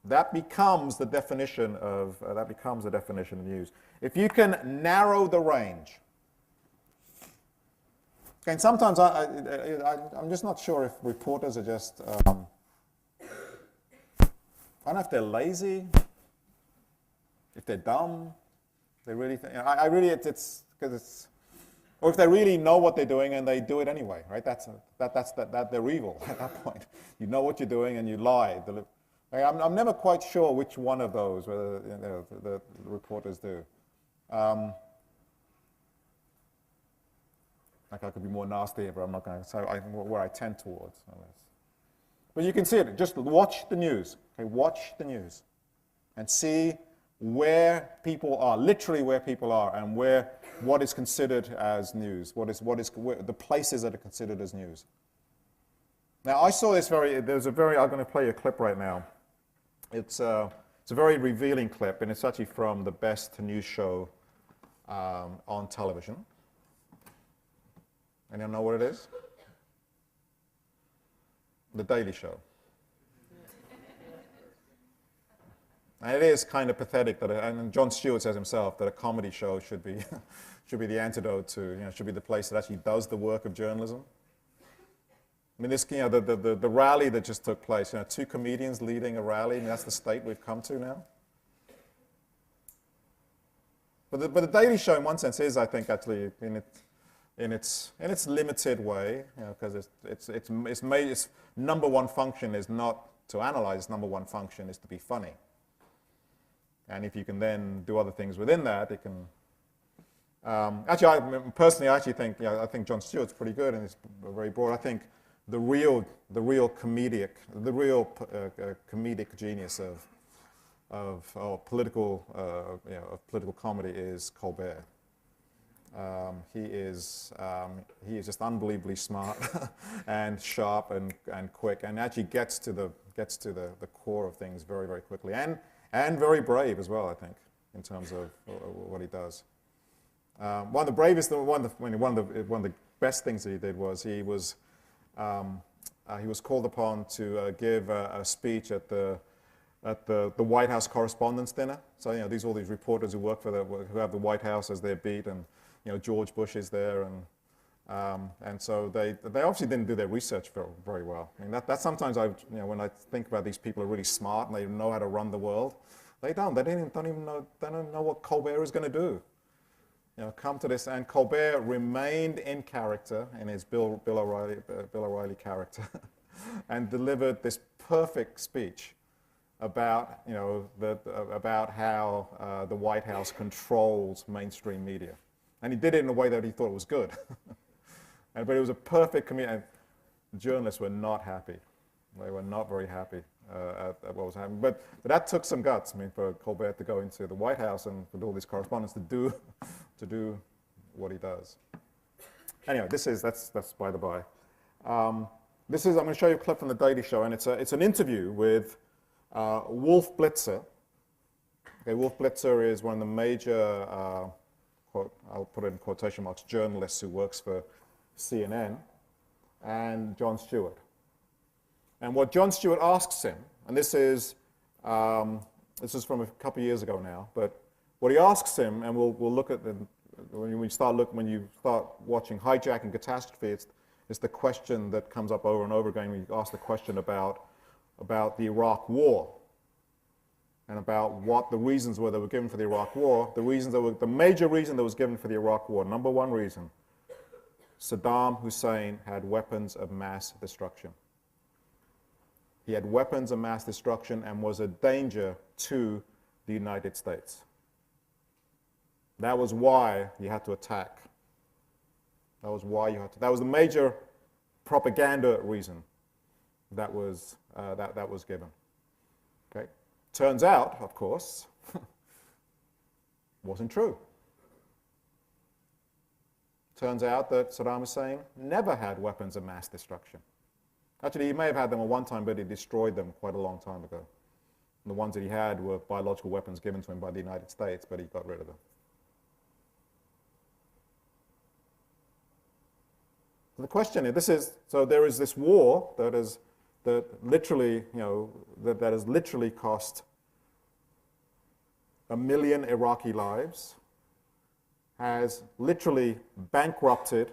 [SPEAKER 1] That becomes the definition of news. If you can narrow the range. And sometimes I'm just not sure if reporters are just. I don't know if they're lazy, if they're dumb. They really think. It's because it's. Or if they really know what they're doing and they do it anyway, right? That's they're evil at that point. You know what you're doing and you lie. I'm never quite sure which one of those whether the reporters do. Like I could be more nasty, but I'm not going to say where I tend towards. But you can see it. Just watch the news. Okay, watch the news, and see where people are, literally where people are, and what is considered as news. The places that are considered as news. Now, I saw this I'm going to play you a clip right now. It's a very revealing clip, and it's actually from the best news show on television. Anyone know what it is? The Daily Show. And it is kind of pathetic that, and Jon Stewart says himself, that a comedy show should be the antidote to, should be the place that actually does the work of journalism. I mean, this, the rally that just took place, 2 comedians leading a rally, I mean, that's the state we've come to now. But the Daily Show, in one sense, is, I think, actually in its limited way, because its number one function is not to analyze. Its number one function is to be funny. And if you can then do other things within that, it can. Actually, personally, I think Jon Stewart's pretty good and it's very broad. I think the real comedic genius of political comedy is Colbert. He is just unbelievably smart and sharp and quick, and actually gets to the core of things very, very quickly, and very brave as well, I think, in terms of what he does. One of the best things that he did was he was called upon to give a speech at the White House Correspondents' Dinner. So all these reporters who work who have the White House as their beat, and George Bush is there, and so they obviously didn't do their research very well. I mean that's sometimes when I think about these people are really smart and they know how to run the world, they don't even know what Colbert is going to do. come to this, and Colbert remained in character, in his Bill O'Reilly character, and delivered this perfect speech about, about how the White House controls mainstream media. And he did it in a way that he thought was good. But it was a perfect commitment. Journalists were not happy. They were not very happy at what was happening. But that took some guts, for Colbert to go into the White House and with all these correspondence to do what he does. Anyway, that's by the by. I'm going to show you a clip from the Daily Show, and it's an interview with Wolf Blitzer. Okay, Wolf Blitzer is one of the major, I'll put it in quotation marks, journalists who works for CNN, and Jon Stewart. And what Jon Stewart asks him, and this is from a couple of years ago now, but what he asks him, and we'll look at when you start watching Hijacking Catastrophe, it's the question that comes up over and over again when you ask the question about the Iraq War, and about what the reasons were that were given for the Iraq War. The major reason that was given for the Iraq War, number one reason, Saddam Hussein had weapons of mass destruction. He had weapons of mass destruction and was a danger to the United States. That was why you had to attack. That was the major propaganda reason that was given. Okay? Turns out, of course, wasn't true. Turns out that Saddam Hussein never had weapons of mass destruction. Actually, he may have had them at one time, but he destroyed them quite a long time ago. And the ones that he had were biological weapons given to him by the United States, but he got rid of them. So the question is, there is this war that literally has literally cost 1 million Iraqi lives, has literally bankrupted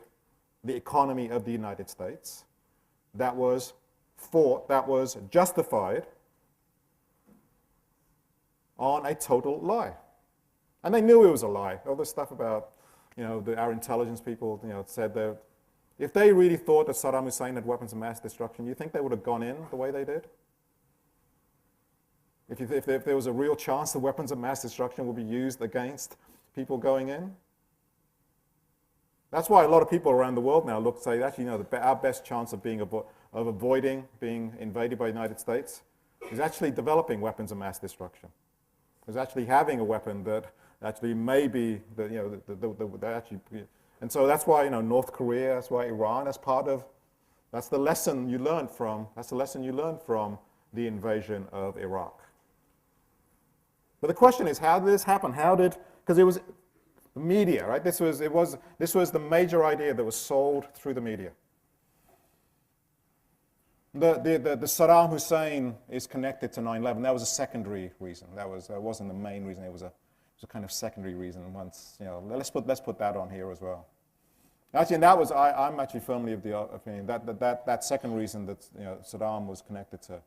[SPEAKER 1] the economy of the United States, that was justified on a total lie. And they knew it was a lie. All this stuff about, our intelligence people, said that if they really thought that Saddam Hussein had weapons of mass destruction, you think they would have gone in the way they did? If there was a real chance that weapons of mass destruction would be used against people going in? That's why a lot of people around the world now say, actually, our best chance of avoiding being invaded by the United States is actually developing weapons of mass destruction. Is actually having a weapon that actually may be, and so that's why, North Korea, that's why Iran, that's the lesson you learned from the invasion of Iraq. But the question is, how did this happen? Because it was the media, right? This was the major idea that was sold through the media. The Saddam Hussein is connected to 9/11. That was a secondary reason. That wasn't the main reason. It was a kind of secondary reason. Once, let's put that on here as well. Actually, and I'm actually firmly of the opinion that second reason that Saddam was connected to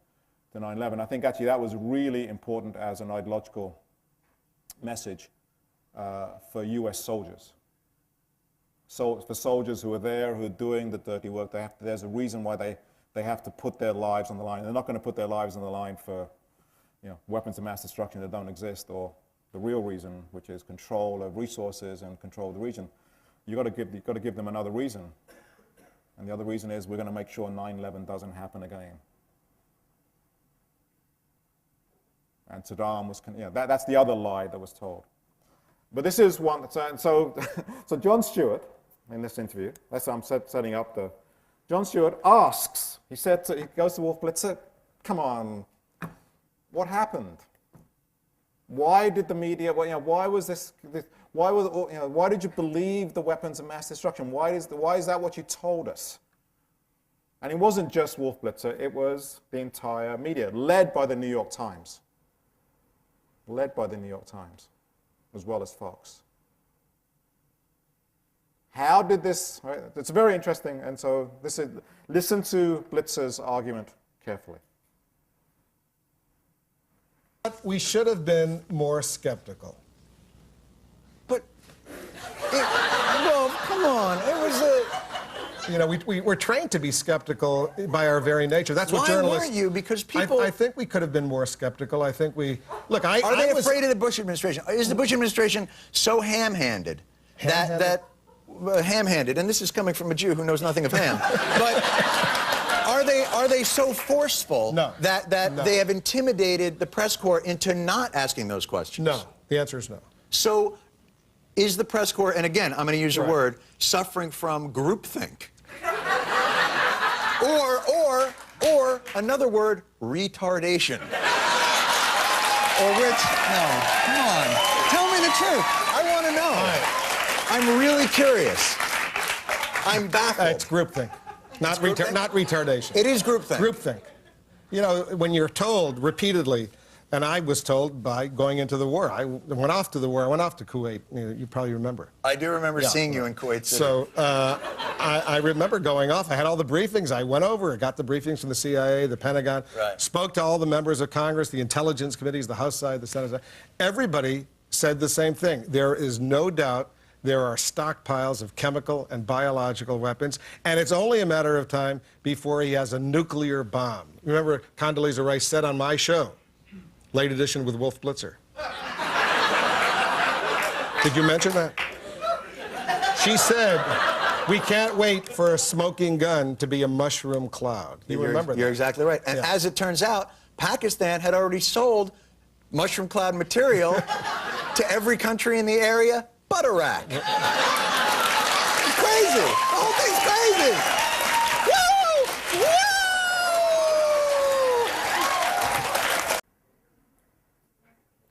[SPEAKER 1] 9/11. I think actually that was really important as an ideological message for U.S. soldiers. So for soldiers who are there, who are doing the dirty work, there's a reason why they have to put their lives on the line. They're not going to put their lives on the line for weapons of mass destruction that don't exist, or the real reason, which is control of resources and control of the region. You've got to give them another reason. And the other reason is we're going to make sure 9/11 doesn't happen again. And Saddam was, that's the other lie that was told. But this is one, so Jon Stewart, in this interview, I'm setting up Jon Stewart asks, he goes to Wolf Blitzer, come on, what happened? Why did the media, why was this, why did you believe the weapons of mass destruction? Why is that what you told us? And it wasn't just Wolf Blitzer, it was the entire media, led by the New York Times. As well as Fox. How did this, right, it's very interesting, and so listen to Blitzer's argument carefully.
[SPEAKER 10] We should have been more skeptical. But Well, come on. It was a...
[SPEAKER 11] You know, we're trained to be skeptical by our very nature. That's what
[SPEAKER 10] Why
[SPEAKER 11] journalists...
[SPEAKER 10] weren't you? Because people...
[SPEAKER 11] I think we could have been more skeptical. I think we... Look,
[SPEAKER 10] Are they afraid of the Bush administration? Is the Bush administration so ham-handed that ham-handed, and this is coming from a Jew who knows nothing of ham, but are they so forceful that they have intimidated the press corps into not asking those questions?
[SPEAKER 11] No. The answer is no.
[SPEAKER 10] So is the press corps, and again, I'm going to use your word, suffering from groupthink? Or another word, retardation. Or which, no, come on. Tell me the truth. I want to know. I'm really curious. I'm baffled.
[SPEAKER 11] It's groupthink, not retardation.
[SPEAKER 10] It is groupthink.
[SPEAKER 11] Groupthink. You know, when you're told repeatedly, and I was told by going into the war. I went off to the war. I went off to Kuwait. You probably remember.
[SPEAKER 10] I do remember seeing you in Kuwait City.
[SPEAKER 11] So I remember going off. I had all the briefings. I went over. I got the briefings from the CIA, the Pentagon.
[SPEAKER 10] Right.
[SPEAKER 11] Spoke to all the members of Congress, the intelligence committees, the House side, the Senate side. Everybody said the same thing. There is no doubt there are stockpiles of chemical and biological weapons, and it's only a matter of time before he has a nuclear bomb. Remember, Condoleezza Rice said on my show, Late Edition with Wolf Blitzer. Did you mention that? She said, we can't wait for a smoking gun to be a mushroom cloud. You remember that?
[SPEAKER 10] You're exactly right. And as it turns out, Pakistan had already sold mushroom cloud material to every country in the area but Iraq. It's crazy. The whole thing's crazy. Woo! Woo!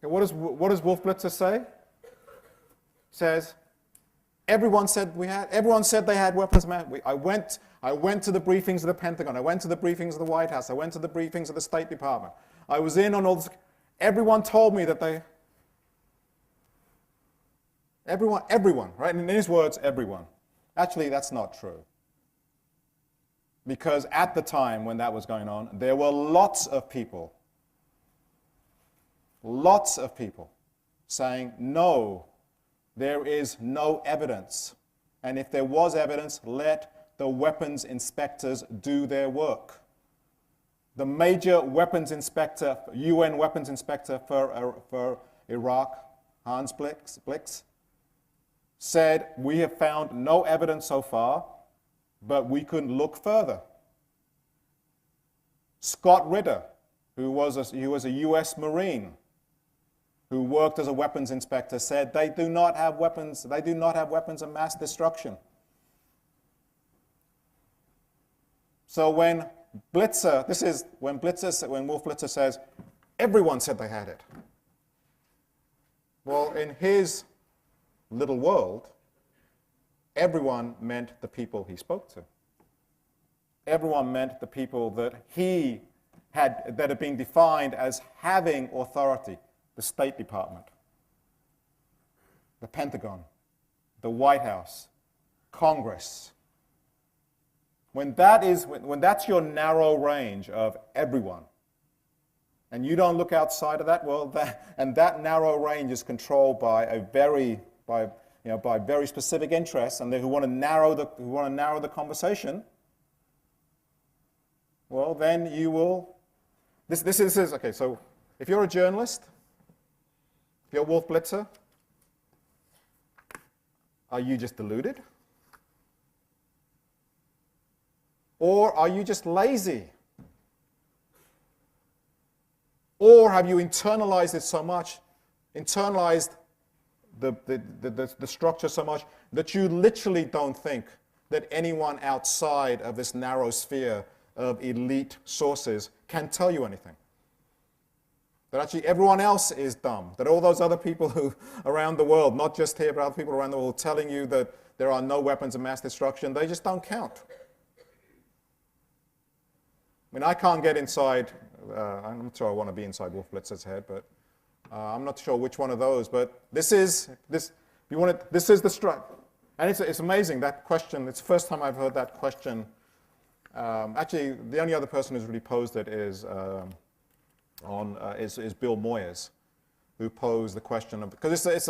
[SPEAKER 1] What does Wolf Blitzer say? Says, everyone said they had weapons. I went to the briefings of the Pentagon. I went to the briefings of the White House. I went to the briefings of the State Department. I was in on all this. Everyone told me that they. Everyone, right? In his words, everyone. Actually, that's not true. Because at the time when that was going on, there were lots of people saying, no, there is no evidence. And if there was evidence, let the weapons inspectors do their work. The major weapons inspector, UN weapons inspector for Iraq, Hans Blix, said, we have found no evidence so far, but we can look further. Scott Ritter, who was a US Marine, who worked as a weapons inspector, said they do not have weapons of mass destruction. So when Wolf Blitzer says, everyone said they had it. Well, in his little world, everyone meant the people he spoke to. Everyone meant the people that had been defined as having authority. The State Department, the Pentagon, the White House, Congress. When that's your narrow range of everyone, and you don't look outside of that, well, that narrow range is controlled by very specific interests, and who want to narrow the conversation. Well, then you will. This is okay. So, if you're a journalist, if you're Wolf Blitzer, are you just deluded? Or are you just lazy? Or have you internalized it so much, internalized the structure so much, that you literally don't think that anyone outside of this narrow sphere of elite sources can tell you anything? That actually everyone else is dumb, that all those other people who around the world, not just here, but other people around the world, telling you that there are no weapons of mass destruction, they just don't count. I mean, I can't get inside, I'm not sure I want to be inside Wolf Blitzer's head, but I'm not sure which one of those, but this is the strike. And it's amazing, that question, it's the first time I've heard that question. Actually, the only other person who's really posed it is Bill Moyers, who posed the question of, because it's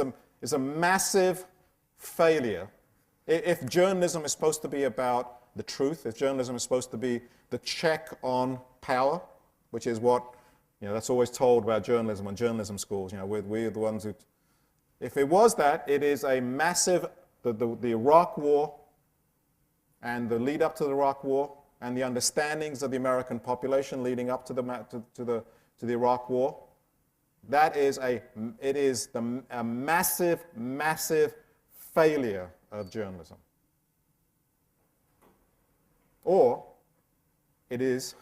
[SPEAKER 1] a massive failure, if journalism is supposed to be about the truth, if journalism is supposed to be the check on power, which is what, that's always told about journalism and journalism schools, we're the ones who, if it was that, it is a massive, the Iraq War and the lead up to the Iraq War and the understandings of the American population leading up to the Iraq War, that is a massive, massive failure of journalism. Or it is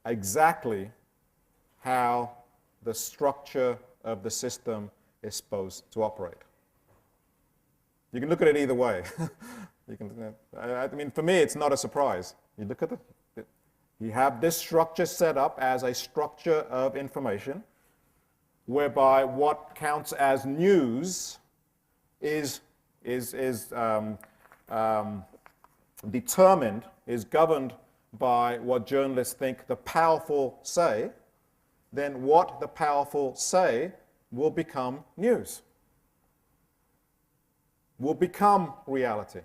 [SPEAKER 1] exactly how the structure of the system is supposed to operate. You can look at it either way. I mean, for me, it's not a surprise. You look at you have this structure set up as a structure of information, whereby what counts as news is determined, is governed by what journalists think the powerful say, then what the powerful say will become news, will become reality.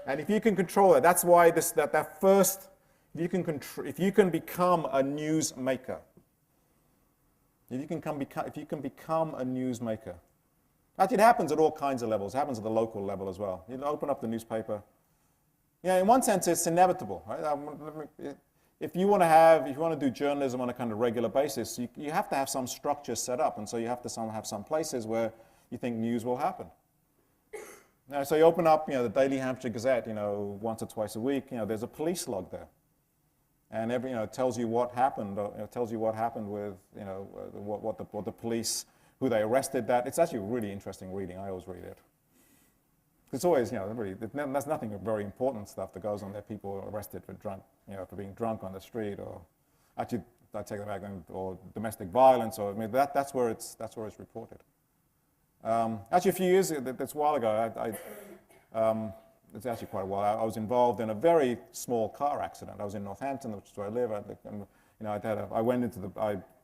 [SPEAKER 1] And if you can control it, that's why that first, if you can become a news maker, if you can become a news maker, actually it happens at all kinds of levels. It happens at the local level as well. You open up the newspaper. In one sense, it's inevitable, right? If you want to do journalism on a kind of regular basis, you have to have some structure set up, and so you have to have some places where you think news will happen. So you open up, the Daily Hampshire Gazette, once or twice a week. There's a police log there, and it tells you what happened. It tells you what happened with, what the police, who they arrested. That it's actually really interesting reading. I always read it. It's always, there's nothing very important stuff that goes on there. People arrested for for being drunk on the street, or actually, I take that back, or domestic violence, or that's where it's reported. Actually, a few years ago, that's a while ago, it's actually quite a while. I was involved in a very small car accident. I was in Northampton, which is where I live. I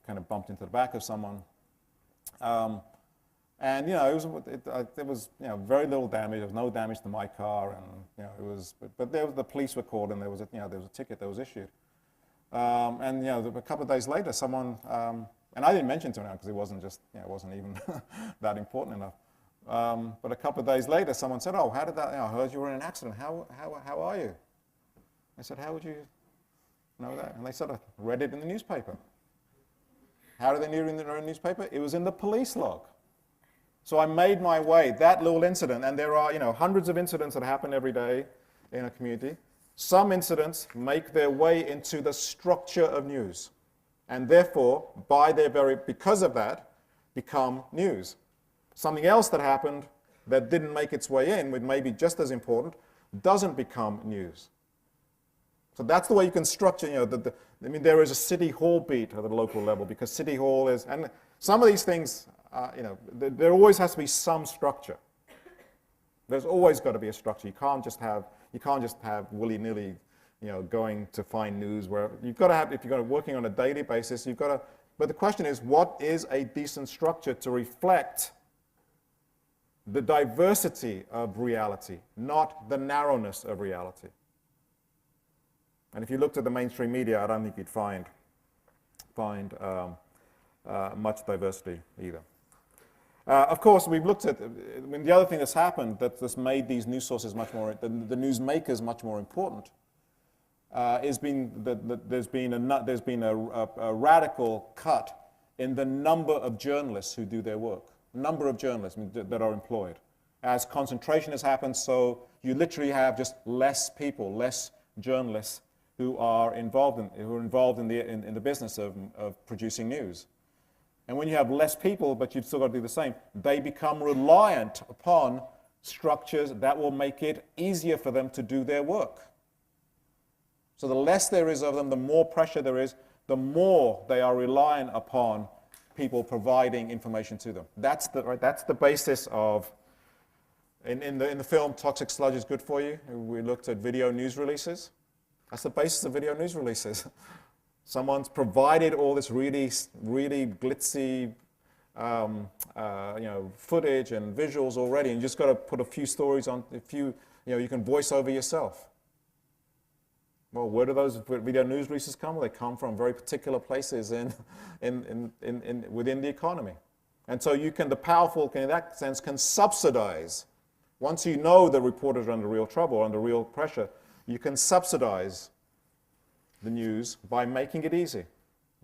[SPEAKER 1] kind of bumped into the back of someone. And there was very little damage. There was no damage to my car, and but the police were called, and there was a ticket that was issued. And a couple of days later, someone, and I didn't mention to him because it wasn't even that important enough. But a couple of days later, someone said, "Oh, how did that? I heard you were in an accident. How are you?" I said, "How would you know that?" And they said, "I read it in the newspaper." How did they know it in the newspaper? It was in the police log. So I made my way, that little incident, and there are hundreds of incidents that happen every day in a community. Some incidents make their way into the structure of news, and therefore, because of that, become news. Something else that happened that didn't make its way in, which may be just as important, doesn't become news. So that's the way you can structure, there is a city hall beat at the local level, because city hall is, and some of these things, there always has to be some structure. There's always got to be a structure. You can't just have willy-nilly, going to find news where you've got to have, if you're working on a daily basis, but the question is, what is a decent structure to reflect the diversity of reality, not the narrowness of reality? And if you looked at the mainstream media, I don't think you'd find much diversity either. Of course, we've looked at, the other thing that's happened that's made these news sources much more, the newsmakers much more important, has been that there's been a radical cut in the number of journalists who do their work, number of journalists that are employed. As concentration has happened, so you literally have just less people, less journalists who are involved in the business of producing news. And when you have less people, but you've still got to do the same, they become reliant upon structures that will make it easier for them to do their work. So the less there is of them, the more pressure there is, the more they are reliant upon people providing information to them. That's the basis of, in the film Toxic Sludge is Good For You, we looked at video news releases. That's the basis of video news releases. Someone's provided all this really, really glitzy footage and visuals already, and you just got to put a few stories on, you can voice over yourself. Well, where do those video news releases come? Well, they come from very particular places within the economy. And so the powerful, in that sense, can subsidize. Once you know the reporters are under real trouble, under real pressure, you can subsidize the news by making it easy,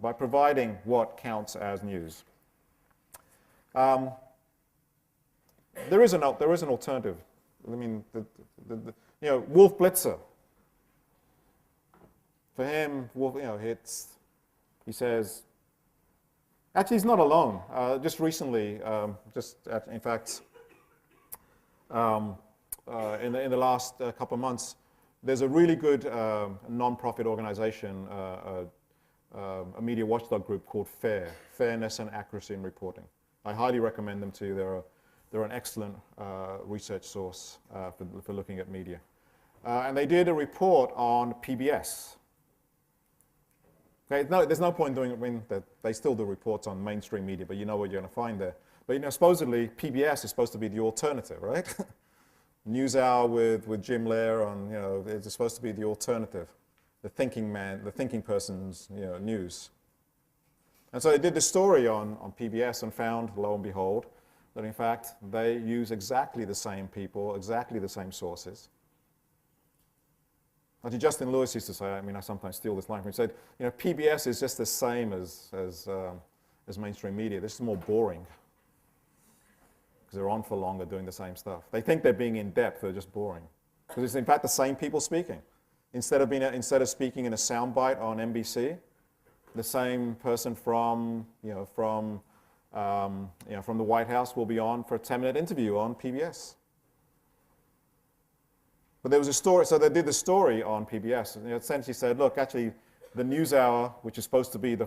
[SPEAKER 1] by providing what counts as news. There is an alternative. I mean, Wolf Blitzer. For him, Wolf, he says, actually, he's not alone. Just recently, in fact, in the last couple of months, there's a really good non-profit organization, a media watchdog group called FAIR, Fairness and Accuracy in Reporting. I highly recommend them to you. They're an excellent research source for looking at media. And they did a report on PBS. Okay, there's no point doing that. They still do reports on mainstream media, but you know what you're going to find there. But supposedly PBS is supposed to be the alternative, right? NewsHour with Jim Lehrer on, it's supposed to be the alternative, the thinking person's news. And so they did the story on PBS and found, lo and behold, that in fact they use exactly the same people, exactly the same sources. Actually, Justin Lewis used to say, I sometimes steal this line from him, he said, PBS is just the same as mainstream media. This is more boring because they're on for longer doing the same stuff. They think they're being in-depth, they're just boring. Because it's in fact the same people speaking. Instead of speaking in a soundbite on NBC, the same person from the White House will be on for a 10-minute interview on PBS. But there was a story, so they did the story on PBS, and essentially said, look, actually, the NewsHour, which is supposed to be the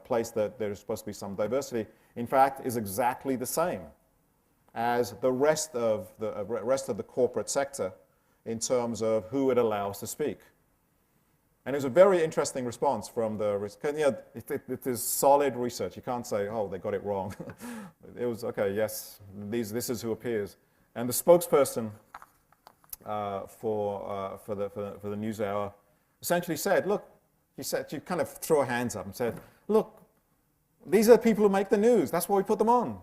[SPEAKER 1] place that there's supposed to be some diversity, in fact, is exactly the same as the rest of the corporate sector in terms of who it allows to speak. And it was a very interesting response from it is solid research. You can't say, oh, they got it wrong. It was, okay, yes, this is who appears. And the spokesperson for the NewsHour essentially said, look, she kind of threw her hands up and said, look, these are the people who make the news. That's why we put them on.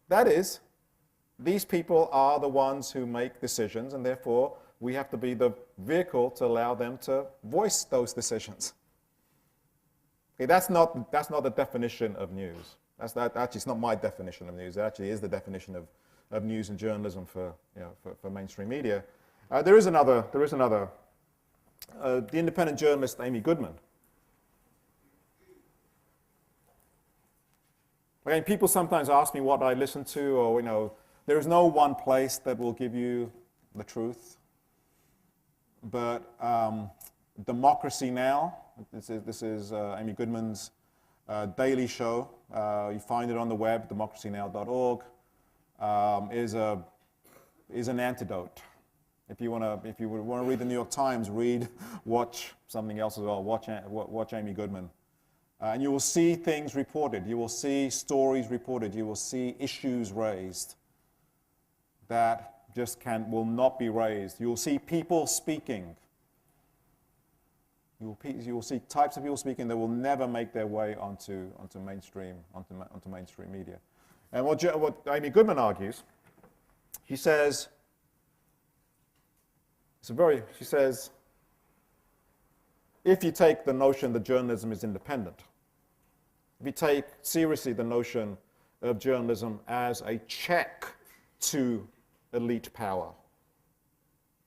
[SPEAKER 1] That is, these people are the ones who make decisions, and therefore we have to be the vehicle to allow them to voice those decisions. Okay, that's not the definition of news. Actually, it's not my definition of news. It actually is the definition of news and journalism for mainstream media. There is another. The independent journalist Amy Goodman. Again, people sometimes ask me what I listen to, or there is no one place that will give you the truth. But Democracy Now! This is Amy Goodman's daily show. You find it on the web, democracynow.org. Is an antidote. If you want to read the New York Times, watch something else as well. Watch Amy Goodman, and you will see things reported. You will see stories reported. You will see issues raised that just will not be raised. You will see people speaking. You will see types of people speaking that will never make their way onto mainstream media. And what Amy Goodman argues, she says, if you take the notion that journalism is independent, if you take seriously the notion of journalism as a check to elite power,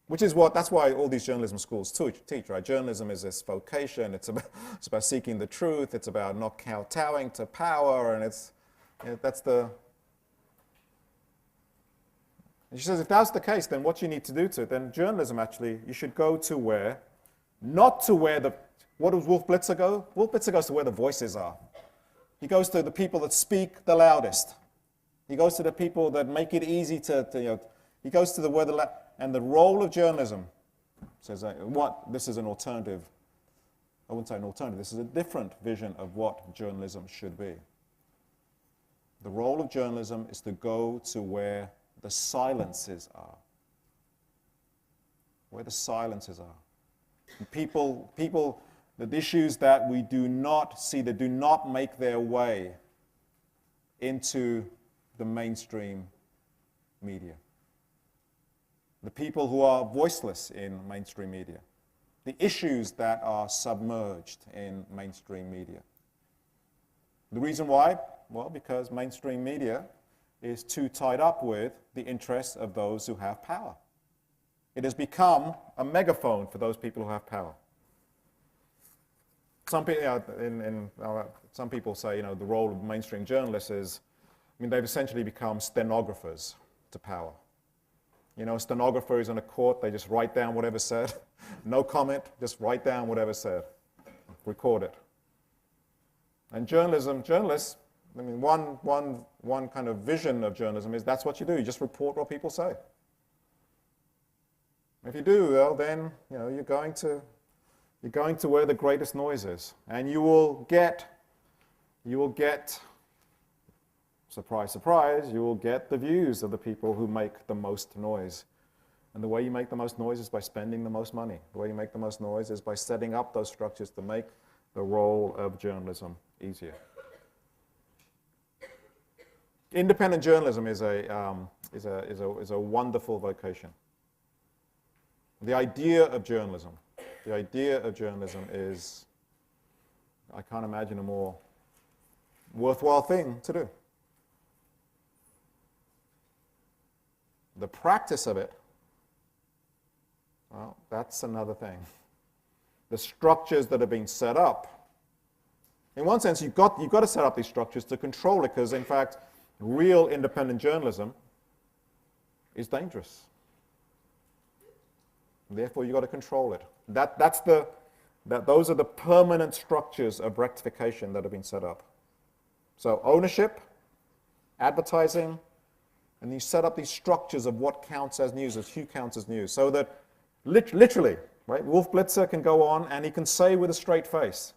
[SPEAKER 1] that's why all these journalism schools teach, right? Journalism is this vocation. It's about seeking the truth. It's about not kowtowing to power, and and she says, if that's the case, then what you need to do then journalism actually, you should go to what does Wolf Blitzer go? Wolf Blitzer goes to where the voices are. He goes to the people that speak the loudest. He goes to the people that make it easy he goes to and the role of journalism says, this is an alternative. I wouldn't say an alternative, this is a different vision of what journalism should be. The role of journalism is to go to where the silences are. Where the silences are. And the issues that we do not see, that do not make their way into the mainstream media. The people who are voiceless in mainstream media. The issues that are submerged in mainstream media. The reason why? Well, because mainstream media is too tied up with the interests of those who have power. It has become a megaphone for those people who have power. Some people say, the role of mainstream journalists is, they've essentially become stenographers to power. A stenographer is in a court, they just write down whatever's said. No comment, just write down whatever's said. Record it. And journalists, one kind of vision of journalism is that's what you do. You just report what people say. If you do, well, then you're going to where the greatest noise is, and you will get, surprise, surprise, you will get the views of the people who make the most noise. And the way you make the most noise is by spending the most money. The way you make the most noise is by setting up those structures to make the role of journalism easier. Independent journalism is a wonderful vocation. The idea of journalism is, I can't imagine a more worthwhile thing to do. The practice of it, well, that's another thing. The structures that are being set up, in one sense, you've got to set up these structures to control it, because in fact, real independent journalism is dangerous. Therefore, you've got to control it. Those are the permanent structures of rectification that have been set up. So ownership, advertising, and you set up these structures of what counts as news, who counts as news, so that literally, right, Wolf Blitzer can go on and he can say with a straight face,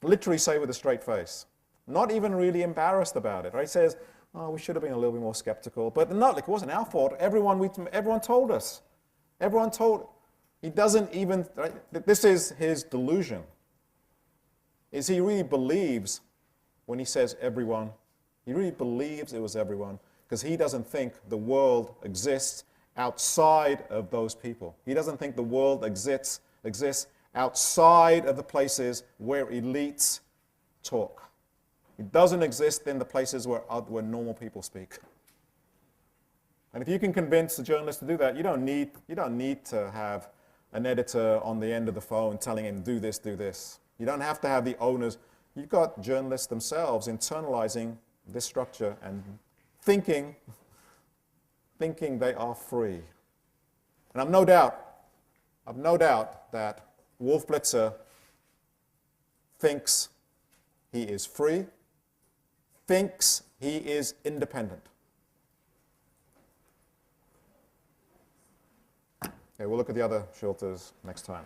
[SPEAKER 1] literally say with a straight face, not even really embarrassed about it. Right? He says, oh, we should have been a little bit more skeptical, but not, like, it wasn't our fault. Everyone told us. Everyone told. He doesn't even, right? This is his delusion, is he really believes when he says everyone, he really believes it was everyone, because he doesn't think the world exists outside of those people. He doesn't think the world exists outside of the places where elites talk. It doesn't exist in the places where normal people speak. And if you can convince a journalist to do that, you don't need to have an editor on the end of the phone telling him, do this, do this. You don't have to have the owners. You've got journalists themselves internalizing this structure and thinking they are free. And I've no doubt that Wolf Blitzer thinks he is free, thinks he is independent. Okay, we'll look at the other filters next time.